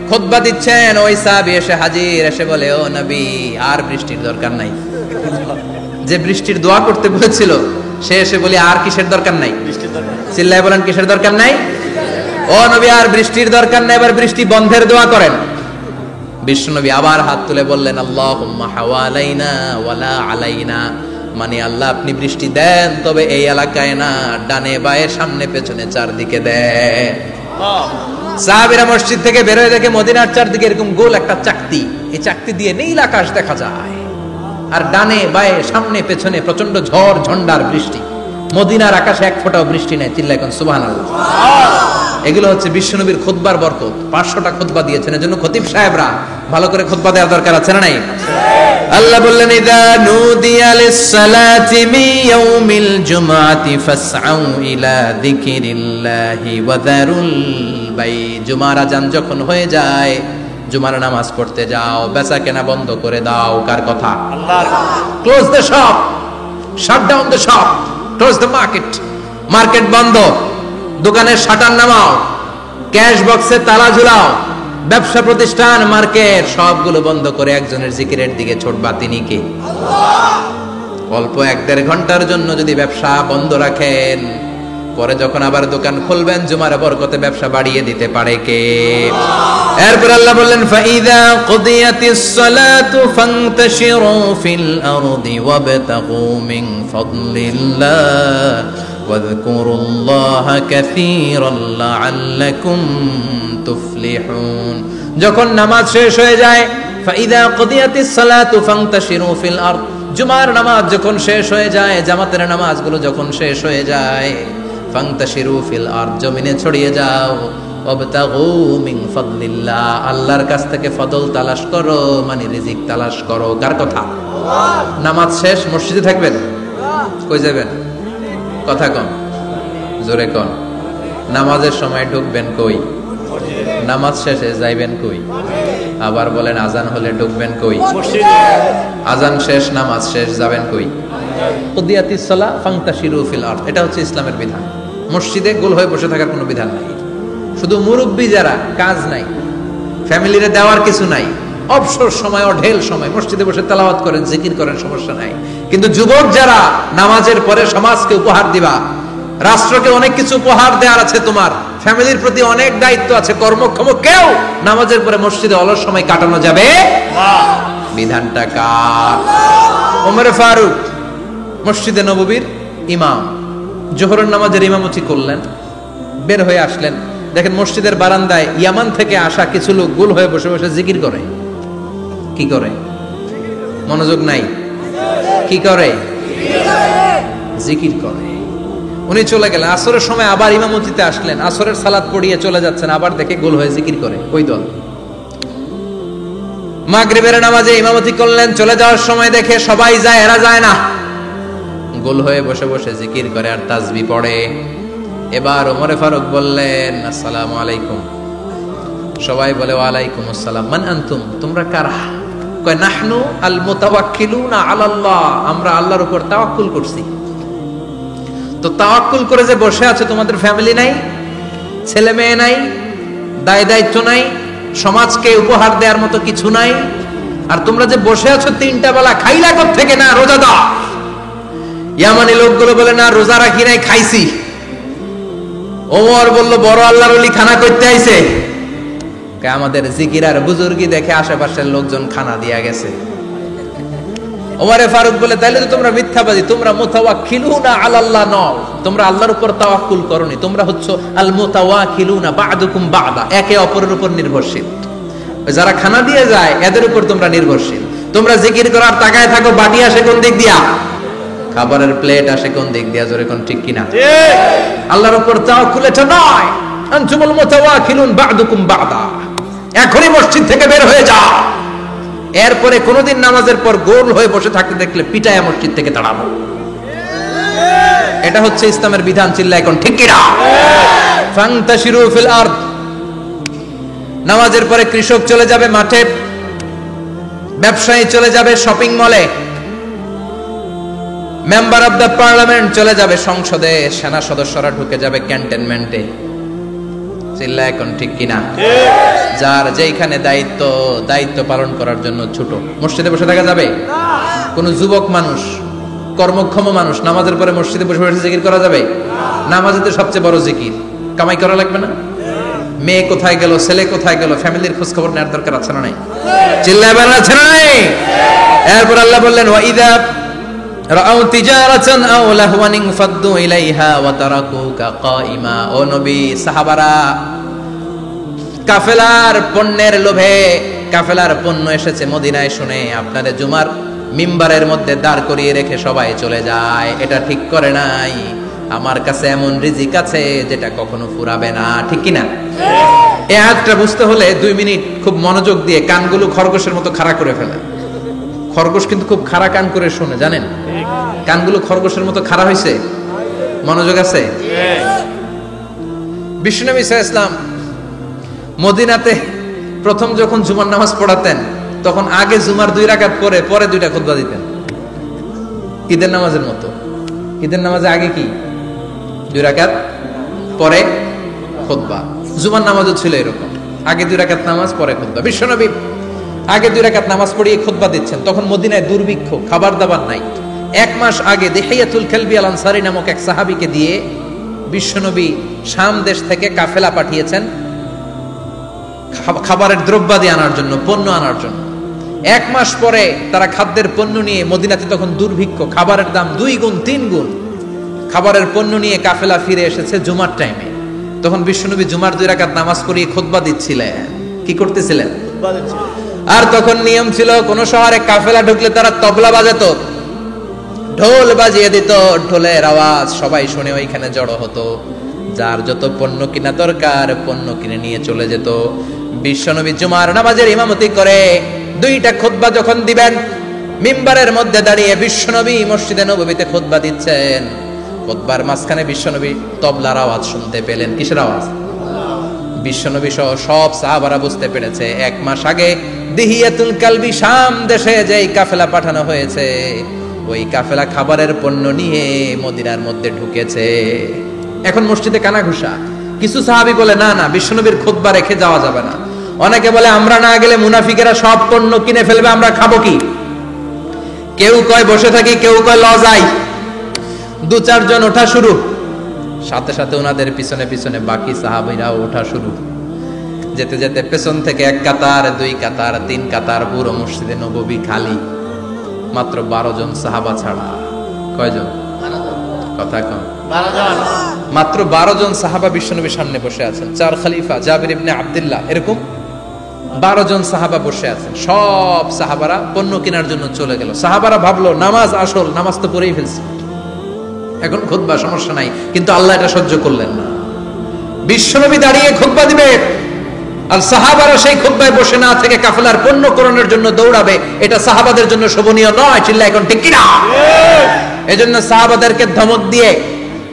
খুতবা দিচ্ছেন, ওই সাহাবী এসে হাজির, এসে বলে, ও নবী, আর বৃষ্টির দরকার নাই। যে বৃষ্টির দোয়া করতে বলেছিল সে এসে বলে, আর কিসের দরকার নাই? চিল্লায় বলেন, কিসের দরকার নাই? ও নবী, আর বৃষ্টির দরকার নাই, এবার বৃষ্টি বন্ধের দোয়া করেন। বিশ্বনবী আবার হাত তুলে বললেন, আল্লাহুম্মা হাওয়ালাইনা ওয়ালা আলাইনা, মানে আল্লাহ আপনি বৃষ্টি দেন, তবে এই এলাকায় না, ডানে বায়ে সামনে পেছনে চারদিকে দেন। সাহাবীরা মসজিদ থেকে বের হয়ে দেখে মদিনার চারদিকে এরকম গোল একটা চাকতি, এই চাকতি দিয়ে নীল আকাশ দেখা যায়, আর ডানে বায়ে সামনে পেছনে প্রচন্ড ঝড় ঝন্ডার বৃষ্টি। মদিনার আকাশে এক ফোঁটাও বৃষ্টি নেই। চিল্লায় কোন সুবহানাল্লাহ। এগুলো হচ্ছে বিশ্বনবীর খুতবার বরকত। 500টা খুতবা দিয়েছেন, এজন্য খতিব সাহেবরা ভালো করে খুতবা দেওয়ার দরকার আছে না নাই? আল্লাহ বললেন ইযা নুদিয়া লিস-সালাতি মিন ইয়াউমিল জুমআতি ফাসআউ ইলা যিকিরিল্লাহি ওয়া যারুল বাই। জুমার আযান যখন হয়ে যায়, জুমার নামাজ পড়তে যাও, বেচা কেনা বন্ধ করে দাও। কার কথা? আল্লাহর। Close the shop, shut down the shop, close the market. Market বন্ধ, দোকানের শাটার নামাও, ক্যাশ বক্সে তালা ঝুলাও, ব্যবসা প্রতিষ্ঠান, মার্কেট সবগুলো বন্ধ করে একজনের জিকিরের দিকে ছোটবা। তিনি কে? আল্লাহ। অল্প 1-1.5 ঘন্টার জন্য যদি ব্যবসা বন্ধ রাখেন, পরে যখন আবার দোকান খুলবেন, জুমার বরকতে ব্যবসা বাড়িয়ে দিতে পারে কে? এরপর আল্লাহ বললেন ফাইদা কুদিয়াতিস সালাতু ফান্তাশিরু ফিল আরদি ওয়াবতাগু মিন ফাদলিল্লাহ ওয়াযকুরুল্লাহা কাসীরান লাআল্লাকুম তুফলিহুন। যখন নামাজ শেষ হয়ে যায়, ফাইদা কুদিয়াতিস সালাতু ফান্তাশিরু ফিল আরদ, জুমার নামাজ যখন শেষ হয়ে যায়, জামাতের নামাজগুলো যখন শেষ হয়ে যায়, ফান্তাশিরু ফিল আরদ, জমিনে ছড়িয়ে যাও, ওয়াবতাগু মিন ফাদলিল্লাহ, আল্লাহর কাছ থেকে ফজল তালাশ করো, মানে রিজিক তালাশ করো। কার কথা? আল্লাহ। নামাজ শেষ মসজিদে থাকবেন? কই যাবেন? কথা কম, জোরে কন। নামাজের সময় ঢুকবেন কই? নামাজ শেষে যাইবেন কই? আবার বলেন আজান হলে ঢুকবেন কই? মসজিদে। আজান শেষ, নামাজ শেষ, যাবেন কই? কুদিয়াতিস সালাহ ফান্তাশিরু ফিল আরদ। এটা হচ্ছে ইসলামের বিধান। মসজিদে গোল হয়ে বসে থাকার কোনো বিধান নাই। শুধু মুরব্বী যারা, কাজ নাই, ফ্যামিলিরে দেওয়ার কিছু নাই, অবসর সময়, অঢেল সময় মসজিদে বসে তেলাওয়াত করেন, জিকির করেন, সমস্যা নাই। কিন্তু যুবক যারা, নামাজের পরে সমাজকে উপহার দিবা, রাষ্ট্রকে অনেক কিছু উপহার দেওয়ার আছে, তোমার ফ্যামিলির প্রতি অনেক দায়িত্ব আছে, কর্মক্ষম কেউ নামাজের পরে মসজিদে অলস সময় কাটানো যাবে না। বিধানটা কার? ওমরে ফারুক মসজিদে নববীর ইমাম, জোহরের নামাজের ইমামতি করলেন, বের হয়ে আসলেন, দেখেন মসজিদের বারান্দায় ইয়ামান থেকে আসা কিছু লোক গোল হয়ে বসে বসে জিকির করে। কি করে? মনোযোগ নাই। কি করে? জিকির করে। উনি চলে গেলেন, আসরের সময় আবার ইমামতিতে আসলেন, আসরের সালাত পড়িয়ে চলে যাচ্ছেন, আবার দেখে গোল হয়ে জিকির করে ওই দল। মাগরিবের নামাজে ইমামতি করলেন, চলে যাওয়ার সময় দেখে সবাই যায়, এরা যায় না, গোল হয়ে বসে বসে জিকির করে আর তাসবিহ পড়ে। এবার ওমরে ফারুক বললেন আসসালামু আলাইকুম। সবাই বলে ওয়ালাইকুম আসসালাম। মান আনতুম, তোমরা কারা? কয় নাহনু আল মুতাওয়াক্কিলুনা আলাল্লাহ, আমরা আল্লাহর উপর তাওয়াক্কুল করছি। তো তাওয়াক্কুল করে যে বসে আছে, তোমাদের ফ্যামিলি নাই, ছেলে মেয়ে নাই, দায় দায়িত্ব নাই, সমাজকে উপহার দেওয়ার মতো কিছু নাই, আর তোমরা যে বসে আছো 3টা বেলা খাইলা কোত্থেকে? না রোজাদার। ইয়ামানি লোকগুলো বলে না রোজা রাখি নাই, খাইছি। ওমর বলল বড় আল্লাহর ওলি খানা করতে আইছে। আমাদের জিকির আর বুজুর্গি দেখে আশেপাশের লোকজন খানা দিয়া গেছে। ওমরে ফারুক বলে তাইলে তো তোমরা মিথ্যাবাদী, তোমরা মুতাওয়াক্কিলুনা আলাল্লাহ নও, তোমরা আল্লাহর উপর তাওয়াক্কুল করনি, তোমরা হচ্ছে আল মুতাওয়াক্কিলুনা বা'দুকুম বা'দা, একে অপরের উপর নির্ভরশীল। যারা খানা দিয়ে যায় এদের উপর তোমরা নির্ভরশীল। তোমরা জিকির করার তাকায় থাকো, বাটি আসে কোন দিক দিয়া, খাবারের প্লেট আসে কোন দিক দিয়া, জোরে কোন ঠিক কিনা? ঠিক। আল্লাহর উপর তাওয়াক্কুল এটা নয়। আনতুমুল মুতাওয়াক্কিলুন বা'দুকুম বা'দা, এখনই মসজিদ থেকে বের হয়ে যাও। এরপরে কোনদিন নামাজের পর গোল হয়ে বসে থাকতে দেখলে পিটায়া মসজিদ থেকে তাড়াবো। এটা হচ্ছে ইসলামের বিধান। চিল্লা এখন ঠিক কিনা? ফান্তাশিরু ফিল আরদ। নামাজের পরে কৃষক চলে যাবে মাঠে, ব্যবসায়ী চলে যাবে শপিং মলে, মেম্বার অফ দ্য পার্লামেন্ট চলে যাবে সংসদে, সেনা সদস্যরা ঢুকে যাবে ক্যান্টনমেন্টে। চিল্লা এখন ঠিক কিনা? যার যেখানে দায়িত্ব পালন করার জন্য ছোট, মসজিদে বসে থাকা যাবে? কোন যুবক মানুষ, কর্মক্ষম মানুষ নামাজের পরে মসজিদে বসে বসে জিকির করা যাবে? নামাজে তো সবচেয়ে বড় জিকির, কামাই করা লাগবে না? মেয়ে কোথায় গেল, ছেলে কোথায় গেল, ফ্যামিলির খোঁজ খবর নেওয়ার দরকার আছে না নাই? চিল্লায় বলেন আছে না নাই? এরপর আল্লাহ বললেন ওয়াইদা রাআউ তিজারাতান আও লাহওয়ান ফাদ্দু ইলাইহা ওয়া তারাকুকা কাইমা। ও নবী, সাহাবারা কাফেলার পণ্যের লোভে, কাফেলার পণ্য এসেছে মদিনায় শুনে আপনাদের জুমার মিম্বারের মধ্যে দাঁড় করিয়ে রেখে সবাই চলে যায়। এটা ঠিক করে নাই। আমার কাছে এমন রিজিক আছে যেটা কখনো ফুরাবে না, ঠিক কিনা? এই আয়াতটা বুঝতে হলে 2 মিনিট খুব মনোযোগ দিয়ে কানগুলো খরগোশের মতো খাড়া করে ফেলা। খরগোশ কিন্তু খুব খাড়া কান করে শোনে, জানেন? কানগুলো খরগোশের মতো খাড়া হয়েছে। মনোযোগ আছে? বিশ্বনবী সাল্লাল্লাহু আলাইহি ওয়াসাল্লাম মদিনাতে প্রথম যখন জুমার নামাজ পড়াতেন তখন আগে জুমার 2 রাকাত পরে 2টা খুতবা দিতেন, ঈদের নামাজের মতো। ঈদের নামাজে আগে কি 2 রাকাত পরে খুতবা, জুমার নামাজও ছিল এরকম, আগে 2 রাকাত নামাজ পরে খুতবা। বিশ্বনবী আগে 2 রাকাত নামাজ পড়িয়ে খুতবা দিচ্ছেন, তখন মদিনায় দুর্ভিক্ষ, খাবার দাবার নাই। 1 মাস আগে দিহিয়াতুল কালবি আল আনসারী নামক এক সাহাবীকে দিয়ে বিশ্বনবী শাম দেশ থেকে কাফেলা পাঠিয়েছেন খাবারের দ্রব্যাদি আনার জন্য, পণ্য আনার জন্য। 1 মাস পরে তারা খাদ্যের পণ্য নিয়ে, মদিনাতে তখন দুর্ভিক্ষ, খাবারের দাম 2 গুণ 3 গুণ, খাবারের পণ্য নিয়ে কাফেলা ফিরে এসেছে জুমার টাইমে। তখন বিশ্বনবী জুমার 2 রাকাত নামাজ পড়িয়ে খুতবা দিচ্ছিলেন। কি করতেছিলেন? আর তখন নিয়ম ছিল, কোন শহরে কাফেলা ঢুকলে তারা তবলা বাজাতো, ঢোল বাজিয়ে দিত, ঢোলের আওয়াজ সবাই শুনে ওইখানে জড়ো হতো। যার যত পণ্য কিনা দরকার পণ্য কিনে নিয়ে চলে যেত। বিশ্বনবী জুমার নামাজের ইমামতি করে 2টা খুতবা যখন দিবেন, মিম্বারের মধ্যে দাঁড়িয়ে বিশ্বনবী মসজিদে নববীতে খুতবা দিচ্ছেন। খুতবার মাঝখানে বিশ্বনবী তবলার আওয়াজ শুনতে পেলেন। কিসের আওয়াজ? বিশ্বনবী সহ সব সাহাবারা বুঝতে পেরেছে 1 মাস আগে দিহিয়াতুল কালবি শাম দেশে যেই কাফেলা পাঠানো হয়েছে, ওই কাফেলা খাবারের পণ্য নিয়ে মদিনার মধ্যে ঢুকেছে। এখন মসজিদে কানাঘুষা। কিছু সাহাবী বলে না না, বিশ্বনবীর খুতবা রেখে যাওয়া যাবে না। অনেকে বলে আমরা না গেলে মুনাফিকেরা সব পণ্য কিনে ফেলবে, আমরা খাবো কি? কেউ কয় বসে থাকি, কেউ কয় লজাই। 2-4 জন ওঠা শুরু, সাথে সাথে ওনাদের পিছনে পিছনে বাকি সাহাবীরাও ওঠা শুরু। যেতে যেতে পেছন থেকে 1 কাতার, 2 কাতার, 3 কাতার, পুরো মসজিদে নববী খালি, মাত্র 12 জন সাহাবা ছাড়া। কয়জন? কথা কম। 12 জন। মাত্র 12 জন সাহাবা বিশ্বনবীর সামনে বসে আছেন। 4 খলিফা, জাবির ইবনে আব্দুল্লাহ, এরকম 12 জন সাহাবা বসে আছেন। সব সাহাবারা পণ্য কেনার জন্য চলে গেল। সাহাবারা ভাবলো নামাজ আসল, নামাজ তো পড়েই ফেলছি, এখন খুতবা সমস্যা নাই। কিন্তু আল্লাহ এটা সহ্য করলেন না। বিশ্বনবী দাঁড়িয়ে খুতবা দিবে আর সাহাবারা সেই খুতবায় বসে না থেকে কাফেলার পণ্য করণের জন্য দৌড়াবে, এটা সাহাবাদের জন্য শোভনীয় নয়। চিল্লা এখন ঠিক কিনা? এজন্য সাহাবাদেরকে ধমক দিয়ে,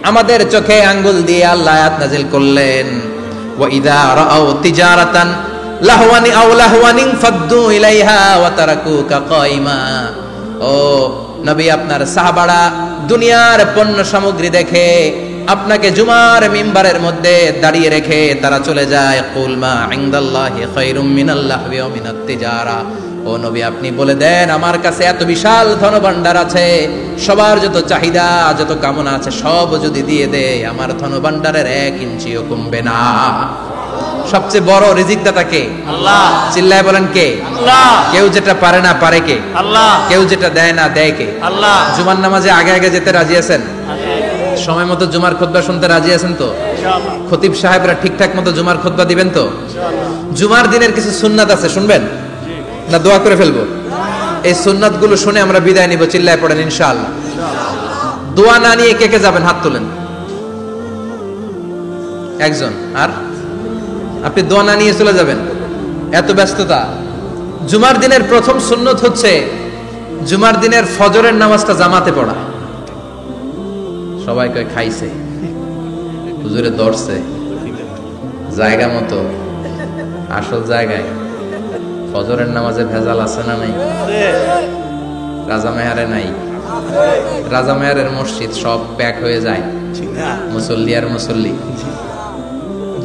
আমাদের চোখে আঙ্গুল দিয়ে আল্লাহ আয়াত নাযিল করলেন, ওয়া ইযা রাআউ তিজারাতান লাহওয়ানি আও লাহওয়ানিন ফাদ্দু ইলাইহা ওয়া তারাকুকা কাইমা। ও নবী, আপনার সাহাবারা দুনিয়ার পণ্য সামগ্রী দেখে আপনাকে জুমার মিম্বারের মধ্যে দাঁড়িয়ে রেখে তারা চলে যায়। কুল মা ইনদাল্লাহি খায়রুম মিনাল লাহওয়ি ওয়া মিনাত তিজারা। ও নবী, আপনি বলে দেন আমার কাছে এত বিশাল ধনভাণ্ডার আছে, সবার যত চাহিদা যত কামনা আছে সব যদি দিয়ে দেয় আমার ধনভাণ্ডারের 1 ইঞ্চিও কমবে না। সবচেয়ে বড় রিজিকদাতা কে? আল্লাহ। চিল্লায় বলেন কে? আল্লাহ। কেউ যেটা পারে না পারে কে? আল্লাহ। কেউ যেটা দেয় না দেয় কে? আল্লাহ। জুমার নামাজে আগে আগে যেতে রাজি আছেন? সময় মতো জুমার খুতবা শুনতে রাজি আছেন তো? ইনশাআল্লাহ। খতিব সাহেবরা ঠিকঠাক মতো জুমার খুতবা দিবেন তো? ইনশাআল্লাহ। জুমার দিনের কিছু সুন্নাত আছে, শুনবেন না দোয়া করে ফেলবো? এই সুন্নাতগুলো শুনে আমরা বিদায় নিব। চিল্লায় পড়েন ইনশাআল্লাহ। দোয়া না নিয়ে কে কে যাবেন? হাত তোলেন। একজন। আর আপনি দোয়া না নিয়ে চলে যাবেন? এত ব্যস্ততা। জুমার দিনের প্রথম সুন্নত হচ্ছে জুমার দিনের ফজরের নামাজটা জামাতে পড়া। সবাই কয় খাইছে, হুজুরে দর্শে, জায়গা মতো, আসল জায়গায়। ফজরের নামাজে ভেজাল আছে না নাই? রাজা মেহারে নাই। রাজা মেহারের মসজিদ সব প্যাক হয়ে যায়, মুসল্লি আর মুসল্লি।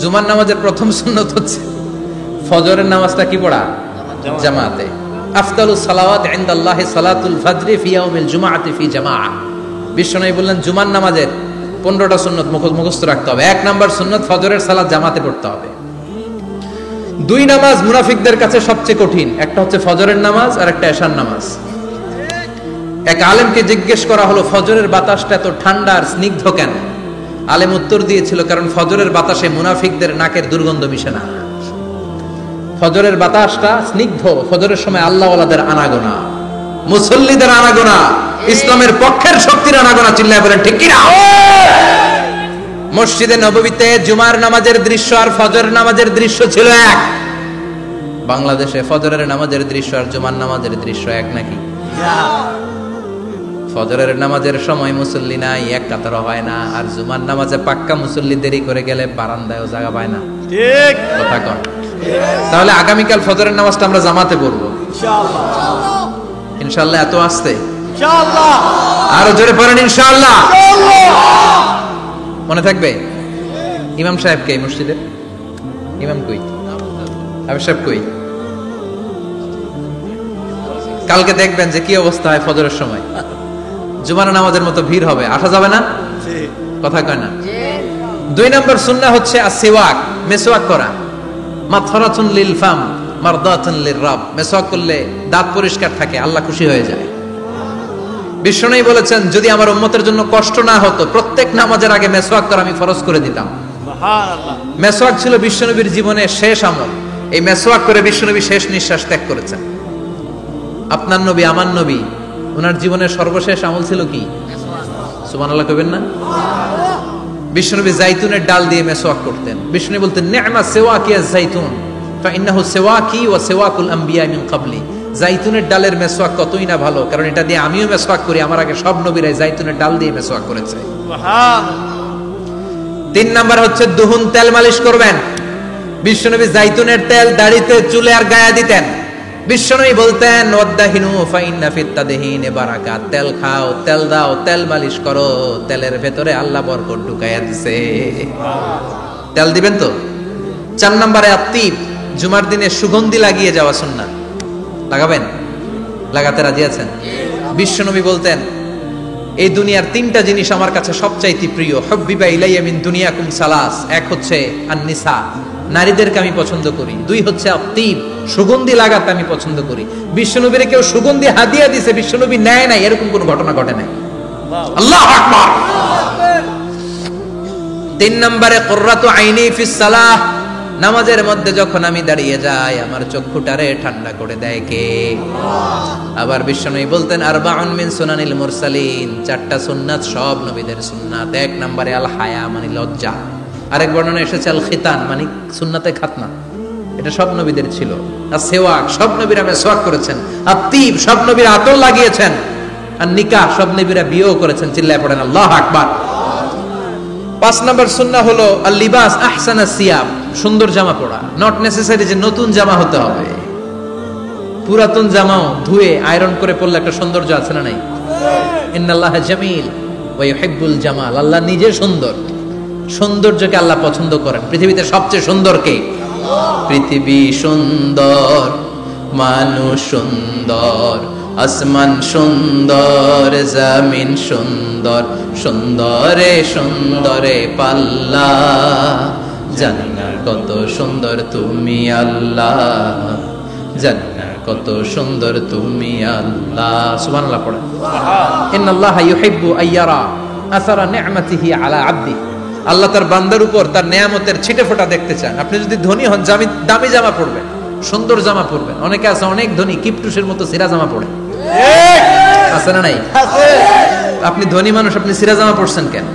জুমার নামাজের প্রথম সুন্নত হচ্ছে ফজরের নামাজটা কি পড়া? জামাতে। আফদালুস সালাওয়াত ইনদাল্লাহি সালাতুল ফাজরি ফি ইয়াউমিল জুমআতি ফি জামাআ। বিশ্বনবী বললেন জুমার নামাজের 15টা সুন্নত মুখস্থ রাখতে হবে। 1 নাম্বার সুন্নত ফজরের সালাত জামাতে পড়তে হবে। 2 নামাজ মুনাফিকদের কাছে সবচেয়ে কঠিন, একটা হচ্ছে ফজরের নামাজ আর একটা এশার নামাজ। এক আলেমকে জিজ্ঞেস করা হলো ফজরের বাতাসটা এত ঠান্ডা আর স্নিগ্ধ কেন? আলেম উত্তর দিয়েছিল কারণ ফজরের বাতাসে মুনাফিকদের নাকের দুর্গন্ধ মিশে না। ফজরের বাতাসটা স্নিগ্ধ, ফজরের সময় আল্লাহওয়ালাদের আনাগোনা, মুসল্লিদের আনাগোনা, ইসলামের পক্ষের শক্তির আনাগোনা। চিল্লায় বলেন ঠিক কিনা? মসজিদে নববীতে জুমার নামাজের দৃশ্য আর ফজর নামাজের দৃশ্য ছিল এক। বাংলাদেশে ফজরের নামাজের দৃশ্য আর জুমার নামাজের দৃশ্য এক নাকি? ফজরের নামাজের সময় মুসল্লি নাই, এক কাতারও হয় না, আর জুমার নামাজে পাক্কা মুসল্লি দেরি করে গেলে বারান্দায়ও জায়গা পায় না। ঠিক কথা কন। তাহলে আগামীকাল ফজরের নামাজটা আমরা জামাতে পড়বো ইনশাআল্লাহ। ইনশাআল্লাহ এত আসতে ইনশাআল্লাহ, আরো জোরে পড়েন ইনশাআল্লাহ। মনে থাকবে? ইমাম সাহেব কে মসজিদের? ইমাম কই? হাফেজ সাহেব কই? কালকে দেখবেন যে কি অবস্থা হয় ফজরের সময়। জুমার নামাজের মতো ভিড় হবে, আসা যাবে না। কথা কয় না। 2 নম্বর সুন্নাহ হচ্ছে আসওয়াক, মেসওয়াক করা। মাথরাতুন লিল ফাম মারদাতুন লিররাব। মেসওয়াক করলে দাঁত পরিষ্কার থাকে, আল্লাহ খুশি হয়ে যায়। বিশ্বনবী বলেছেন যদি আমার উম্মতের জন্য কষ্ট না হতো প্রত্যেক নামাজের আগে মেসওয়াক করা আমি ফরজ করে দিতাম। সুবহানাল্লাহ। মেসওয়াক ছিল বিশ্বনবীর জীবনের শেষ আমল। এই মেসওয়াক করে বিশ্বনবী শেষ নিঃশ্বাস ত্যাগ করেছেন। আপনার নবী আমার নবী ওনার জীবনের সর্বশেষ আমল ছিল কি? সুবহানাল্লাহ কইবেন না? বিশ্বনবী জাইতুনের ডাল দিয়ে মেসওয়াক করতেন। বিশ্বনবী বলতেন নি'মা সিওয়াকি আয-যাইতুন ফাইন্নাহু সিওয়াকি ওয়া সিওয়াকুল আমবিয়া মিন ক্বাবলি। জাইতুনের ডালের মেসওয়াক কতই না ভালো, কারণ এটা দিয়ে আমিও মেসওয়াক করি, আমার আগে সব নবীরাই জাইতুনের ডাল দিয়ে মেসওয়াক করেছে। সুবহানাল্লাহ। 3 নাম্বার হচ্ছে দুহুন, তেল মালিশ করবেন। বিশ্বনবী জাইতুনের তেল দাড়িতে চুলে আর গায়ে দিতেন। বিশ্বনবী বলতেন ওয়াদাহিনু ফাইন্না ফিত তাদহিনে বারাকাত। তেল খাও, তেল দাও, তেল মালিশ করো, তেলের ভেতরে আল্লাহ বরকত ঢুকাইয়া দিছে। তেল দিবেন তো। 4 নম্বরে আত্তিব, জুমার দিনে সুগন্ধি লাগিয়ে যাওয়া সুন্নাহ। লাগাবেন? লাগাতে রাজি আছেন? বিশ্বনবী বলতেন এই দুনিয়ার 3টা জিনিস আমার কাছে সবচাইতে প্রিয়। হুব্বিবা ইলাইয়া মিন দুনিয়াকুম সালাস। এক হচ্ছে আন-নিসা, নারীদেরকে আমি পছন্দ করি। 2 হচ্ছে আত্তিব, সুগন্ধি লাগাতে আমি পছন্দ করি। বিশ্বনবীরে কেউ সুগন্ধি হাদিয়া দিয়েছে, বিশ্বনবী নেয় নাই, এরকম কোনো ঘটনা ঘটে নাই। আল্লাহু আকবার। 3 নম্বরে কুররাতু আইনি ফিস সালাহ। নামাজের মধ্যে যখন আমি দাঁড়িয়ে যাই আমার চক্ষুটারে ঠান্ডা করে দেয় কে? আবার বিশ্বনবী বলতেন আরবাউন মিন সুনানিল মুরসালিন। 4টা সুন্নাত সব নবীদের সুন্নাত। 1 নম্বরে আল হায়া মানে লজ্জা। আরেক বর্ণনা এসেছে আল খিতান মানে সুন্নাতে খাতনা, এটা সব নবীদের ছিল। আর সেওয়াক, সব নবীরা মেসওয়াক করেছেন। আত্তিব, সব নবীরা আতর লাগিয়েছেন। আর নিকাহ, সব নবীরা বিয়েও করেছেন। চিল্লায় পড়েন আল্লাহু আকবার। 5 নম্বর সুন্নাহ হলো আল লিবাস আহসানা সিয়াব, সুন্দর জামা পরা। নট নেসেসারি যে নতুন জামা হতে হবে, পুরাতন জামাও ধুয়ে আয়রন করে পরলে একটা সৌন্দর্য আছে না নাই? ইন্নাল্লাহা জামিল ওয়া ইউহিব্বুল জামাল। আল্লাহ নিজে সুন্দর, সৌন্দর্যকে আল্লাহ পছন্দ করেন। পৃথিবীতে সবচেয়ে সুন্দর কে? পৃথিবী সুন্দর, মানুষ সুন্দর, আসমান সুন্দর, জমিন সুন্দর, সুন্দরে সুন্দরে পাল্লা। জানি না কত সুন্দর তুমি আল্লাহ, জানি না কত সুন্দর তুমি আল্লাহ। সুবহানাল্লাহ পড়ে। ইন্নাল্লাহা ইউহিব্বু আইয়ারা আসারা নি'মাতিহি আলা আবদি। আল্লাহ তার বান্দার উপর তার নেয়ামতের ছিটে ফোঁটা দেখতে চান। আপনি যদি ধনী হন দামি জামা পরবেন, সুন্দর জামা পরবেন। অনেকে আছে অনেক ধনী কিপটুসের মতো সিরা জামা পরে, আছে না নাই? আপনি ধনী মানুষ, আপনি সিরা জামা পরছেন কেন?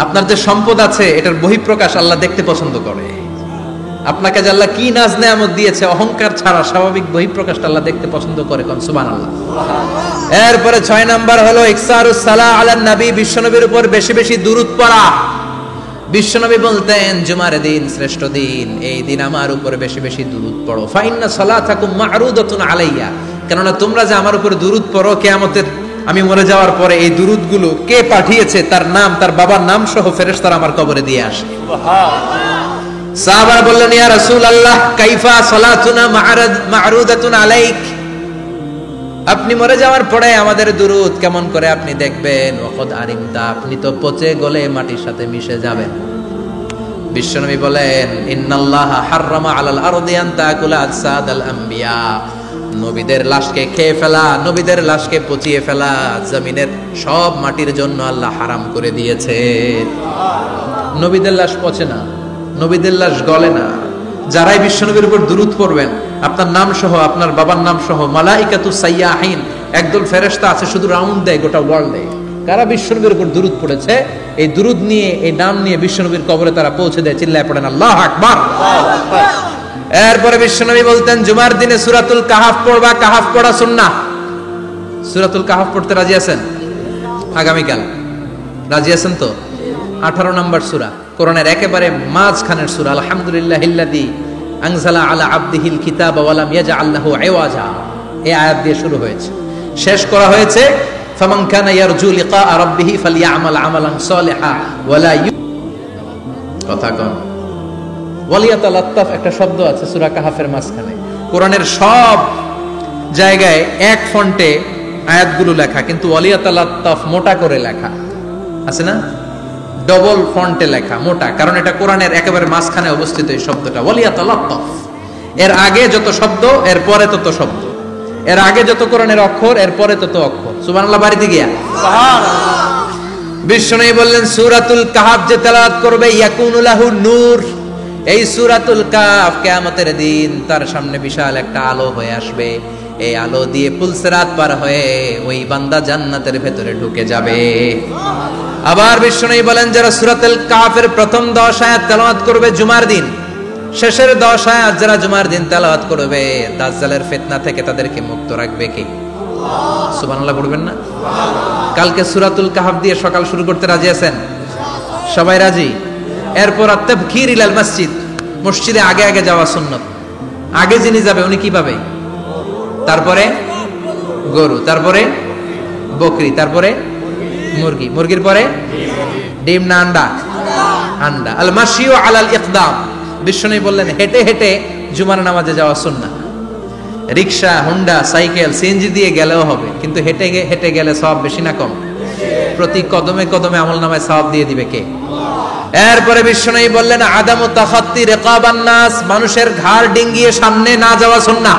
আপনার যে সম্পদ আছে এটার বহিঃপ্রকাশ আল্লাহ দেখতে পছন্দ করে। আপনাকে যে আল্লাহ কি নাজ নেয়ামত দিয়েছে, অহংকার ছাড়া স্বাভাবিক বহিঃপ্রকাশটা আল্লাহ দেখতে পছন্দ করে। কোন সুবহানাল্লাহ। এরপরে 6 নাম্বার হলো ইকসারুস সালাহ আলান নবী, বিশ্বনবীর উপর বেশি বেশি দুরূদ পড়া। বিশ্বনবী বলতেন জুমার দিন শ্রেষ্ঠ দিন, এই দিন আমার উপর বেশি বেশি দুরূদ পড়ো। ফাইন্না সালাতাকুম মা'রুদাতুন আলাইয়া, কেননা তোমরা যে আমার উপর দুরূদ পড়ো, কিয়ামতের আমি মরে যাওয়ার পরে এই দুরূদগুলো কে পাঠিয়েছে তার নাম, তার বাবার নাম সহ ফেরেশতারা আমার কবরে দিয়ে আসে। সুবহানাল্লাহ। সাহাবারা বললেন ইয়া রাসূলুল্লাহ কাইফা সালাতুনা মা'রুদাতুন আলাইক, আপনি মরে যাওয়ার পরে আমাদের দুরূদ কেমন করে আপনি দেখবেন? ওয়াকাদ আরিমতা, আপনি তো পচে গলে মাটির সাথে মিশে যাবেন। বিশ্বনবী বলেন ইন্নাল্লাহা হাররামা আলাল আরদি আন তাকুলা আজসাদাল আমবিয়া, নবীদের লাশকে খেয়ে ফেলা, নবীদের লাশকে পচিয়ে ফেলা জমিনের সব মাটির জন্য আল্লাহ হারাম করে দিয়েছে। নবীদের লাশ পচে না, নবীদের লাশ গলে না। যারাই বিশ্বনবীর উপর দুরূদ পড়বেন আপনার নাম সহ, আপনার বাবার নাম সহ, মালাইকাতুস সাইয়াহিন, একদল ফেরেশতা আছে শুধু রাউন্ড দেয় গোটা ওয়ার্ল্ডে। কারা বিশ্বনবীর উপর দুরূদ পড়েছে, এই দুরূদ নিয়ে, এই নাম নিয়ে বিশ্বনবীর কবরে তারা পৌঁছে দেয়। চিল্লায় পড়েন আল্লাহু আকবার। এরপরে বিশ্বনবী বলতেন, জুমার দিনে সূরাতুল কাহাফ পড়বা। কাহাফ পড়া সুন্নাহ। সূরাতুল কাহাফ পড়তে রাজি আছেন? আগামীকাল রাজি আছেন তো? 18 নম্বর সূরা, কোরআনের একেবারে মাঝখানের সূরা। আলহামদুলিল্লাহিল্লাযী আনজালা আলা আবদিহিল কিতাবা ওয়া লাম ইয়াজআল লাহু ইওয়াজা, এই আয়াত দিয়ে শুরু হয়েছে, শেষ করা হয়েছে ফামান কানা ইয়ারজু লিকা রাব্বিহি ফালইআমাল আমালান সালিহা ওয়া লা কথা কোন ওয়ালিয়াতালাত্তাফ একটা শব্দ আছে সূরা কাহাফের মাঝখানে। কোরআনের সব জায়গায় এক ফন্টে আয়াতগুলো লেখা, কিন্তু ওয়ালিয়াতালাত্তাফ মোটা করে লেখা আছে না, ডবল ফন্টে লেখা, মোটা, কারণ এটা কোরআনের একেবারে মাঝখানে অবস্থিত এই শব্দটা ওয়ালিয়াতালাত্তাফ। এর আগে যত শব্দ এর পরে তত শব্দ, এর আগে যত কোরআনের অক্ষর এর পরে তত অক্ষর। সুবহানাল্লাহ বাড়িতে গিয়া সুবহানাল্লাহ। বিশ্বনবী বললেন, সূরাতুল কাহাফ যে তেলাওয়াত করবে ইয়াকুনু লাহু নূর, এই সূরাতুল কাহাফ কিয়ামতের দিন তার সামনে বিশাল একটা আলো হয়ে আসবে। এই আলো দিয়ে পুলসিরাত পার হয়ে ওই বান্দা জান্নাতের ভেতরে ঢুকে যাবে। আবার বিশ্বনবী বলেন, যারা সূরাতুল কাহাফের প্রথম 10 আয়াত তেলাওয়াত করবে জুমার দিন, শেষের 10 আয়াত যারা জুমার দিন তেলাওয়াত করবে, দাজ্জালের ফিতনা থেকে তাদেরকে মুক্ত রাখবে কে? আল্লাহ। সুবহানাল্লাহ পড়বেন না? কালকে সূরাতুল কাহাফ দিয়ে সকাল শুরু করতে রাজি আছেন? সবাই রাজি? এরপর আত-তাবকির ইলাল মসজিদ, মসজিদে আগে আগে যাওয়া সুন্নাত। আগে যিনি যাবে উনি কি পাবে? তারপরে গরু, তারপরে বকরি, তারপরে মুরগি, মুরগির পরে ডিম না আন্ডা? আন্ডা। আল মাশিউ আলাল ইকদাম, বিশ্বনবী বললেন হেঁটে হেঁটে জুমার নামাজে যাওয়া সুন্নাহ। রিকশা, হুন্ডা, সাইকেল, সিএনজি দিয়ে গেলেও হবে, কিন্তু হেঁটে হেঁটে গেলে সওয়াব বেশি না কম? প্রতি কদমে কদমে আমলনামায় সওয়াব দিয়ে দিবে কে? এরপরে বিশ্বনবী বললেন, আদামু তাখাত্তি রিকাবান নাস, মানুষের ঘাড় ডিঙ্গিয়ে সামনে না যাওয়া সুন্নাহ।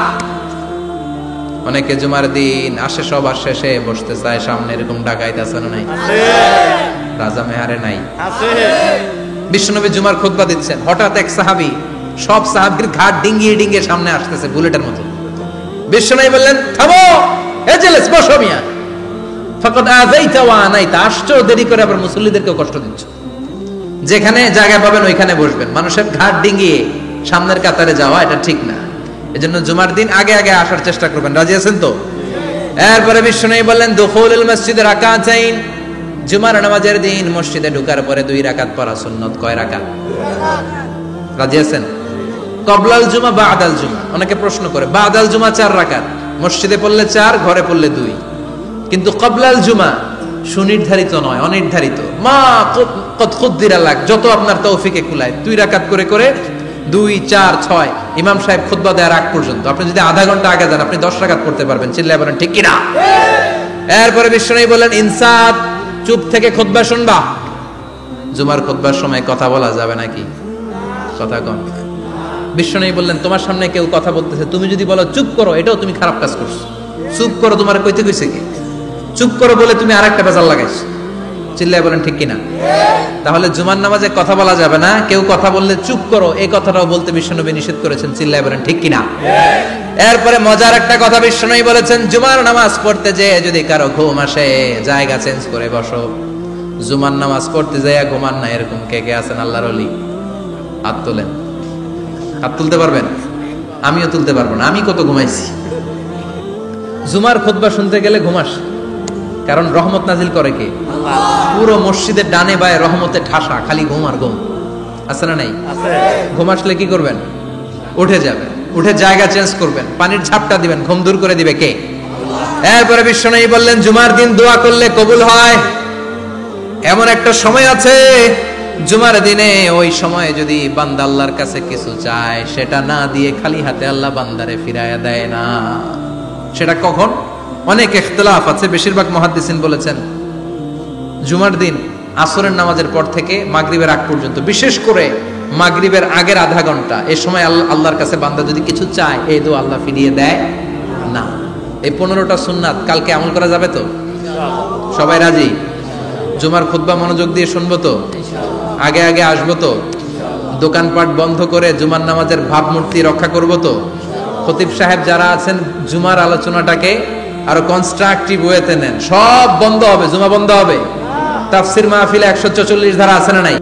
অনেকে জুমার দিন আসে, সবার শেষে বসতে চায় সামনে, এরকম ডাকাইত আছে না নাই? রাজা মেহারে নাই? বিশ্বনবী জুমার খুতবা দিচ্ছেন, হঠাৎ এক সাহাবী সব সাহাবীর ঘাড় ডিঙ্গিয়ে ডিঙ্গিয়ে সামনে আসতেছে বুলেটের মতো। বিশ্বনবী বললেন, থামো, এজেলেস, বসো মিয়া, ফাকাদ আযাইতা ওয়া আনাইতা, আসছো দেরি করে আবার মুসল্লিদেরকে কষ্ট দিচ্ছ। যেখানে জায়গা পাবেন ওইখানে বসবেন, মানুষের ঘাড় ডিঙ্গিয়ে সামনের কাতারে যাওয়া এটা ঠিক না। এজন্য জুমার দিন আগে আগে আসার চেষ্টা করবেন। রাজি আছেন তো? এরপরে বিশ্বনবী বললেন, দুখুলুল মসজিদে রাকাতাইন, জুমার নামাজের দিন মসজিদে ঢোকার পরে 2 রাকাত পড়া সুন্নাত। কয় রাকাত? রাজি আছেন? কবলাল জুমা বাদাল জুমা। অনেকে প্রশ্ন করে, বাদাল জুমা 4 রাকাত, মসজিদে পড়লে 4, ঘরে পড়লে 2, কিন্তু কবলাল জুমা সুনির্ধারিত নয়, অনির্ধারিত। মা কদ খুদ্দিরা লাক, যত আপনার তৌফিকে কুলায় 2 রাকাত করে করে 2, 4, 6 ইমাম সাহেব খুতবা দেওয়ার আগ পর্যন্ত আপনি যদি আধা ঘন্টা আগে যান আপনি 10 রাকাত পড়তে পারবেন। চিল্লায় বলেন ঠিক কিনা? এরপরে বিশ্বনবী বলেন, ইনসাত, চুপ থেকে খুতবা শুনবা। জুমার খুতবার সময় কথা বলা যাবে নাকি? কথা কম। বিশ্বনবী বললেন, তোমার সামনে কেউ কথা বলতেছে, তুমি যদি বলো চুপ করো, এটাও তুমি খারাপ কাজ করছো। চুপ করো তোমার কইতে কইছে কি? চুপ করো বলে তুমি আরেকটা বেজাল লাগাইছো। চিল্লায় বলেন ঠিক কিনা? তাহলে জুমার নামাজে কথা বলা যাবে না, কেউ কথা বললে চুপ করো এই কথাটাও বলতে বিশ্বনবী নিষেধ করেছেন। চিল্লায় বলেন ঠিক কিনা? এরপরে মজার একটা কথা বিশ্বনবী বলেছেন, জুমার নামাজ পড়তে যেয়ে যদি কারো ঘুম আসে, জায়গা চেঞ্জ করে বসো। জুমার নামাজ পড়তে যেয়ে ঘুমান না, এরকম কে কে আছেন আল্লাহর ওলি? হাত তোলেন। হাত তুলতে পারবেন? আমিও তুলতে পারবো না, আমি কত ঘুমাইছি। জুমার খুতবা শুনতে গেলে ঘুমাস, কারণ রহমত নাজিল করে কে? পুরো মসজিদের ডানে বায়ে রহমতে ঠাসা, খালি ঘুম আর ঘুম। আছে না নাই? ঘুম আসলে কি করবেন? উঠে যাবেন, উঠে জায়গা চেঞ্জ করবেন, পানির ঝাপটা দিবেন, ঘুম দূর করে দিবে কে? এরপরে বিশ্বনবী বললেন, জুমার দিন দোয়া করলে কবুল হয়। এমন একটা সময় আছে জুমার দিনে, ওই সময় যদি বান্দা আল্লাহর কাছে কিছু চায়, সেটা না দিয়ে খালি হাতে আল্লাহ বান্দারে ফিরাইয়া দেয় না। সেটা কখন? অনেক ইখতিলাফ আছে, বেশিরভাগ মুহাদ্দিসিন বলেছেন জুমার দিন আসরের নামাজের পর থেকে মাগরিবের আগ পর্যন্ত, বিশেষ করে মাগরিবের আগের আধা ঘন্টা, এই সময় আল্লাহর কাছে বান্দা যদি কিছু চায়, এই দোয়া আল্লাহ ফিরিয়ে দেয় না। এই 15টা সুন্নাত কালকে আমল করা যাবে তো? সবাই রাজি? জুমার খুতবা মনোযোগ দিয়ে শুনবো তো? আগে আগে আসবো তো? দোকানপাট বন্ধ করে জুমার নামাজের ভাবমূর্তি রক্ষা করবো তো? খতিব সাহেব যারা আছেন জুমার আলোচনাটাকে আরো কনস্ট্রাকটিভ ওয়েতে নেন, সব বন্ধ হবে, জুমা বন্ধ হবে। তাফসির মাহফিলে 144 ধারা আছে না নাই?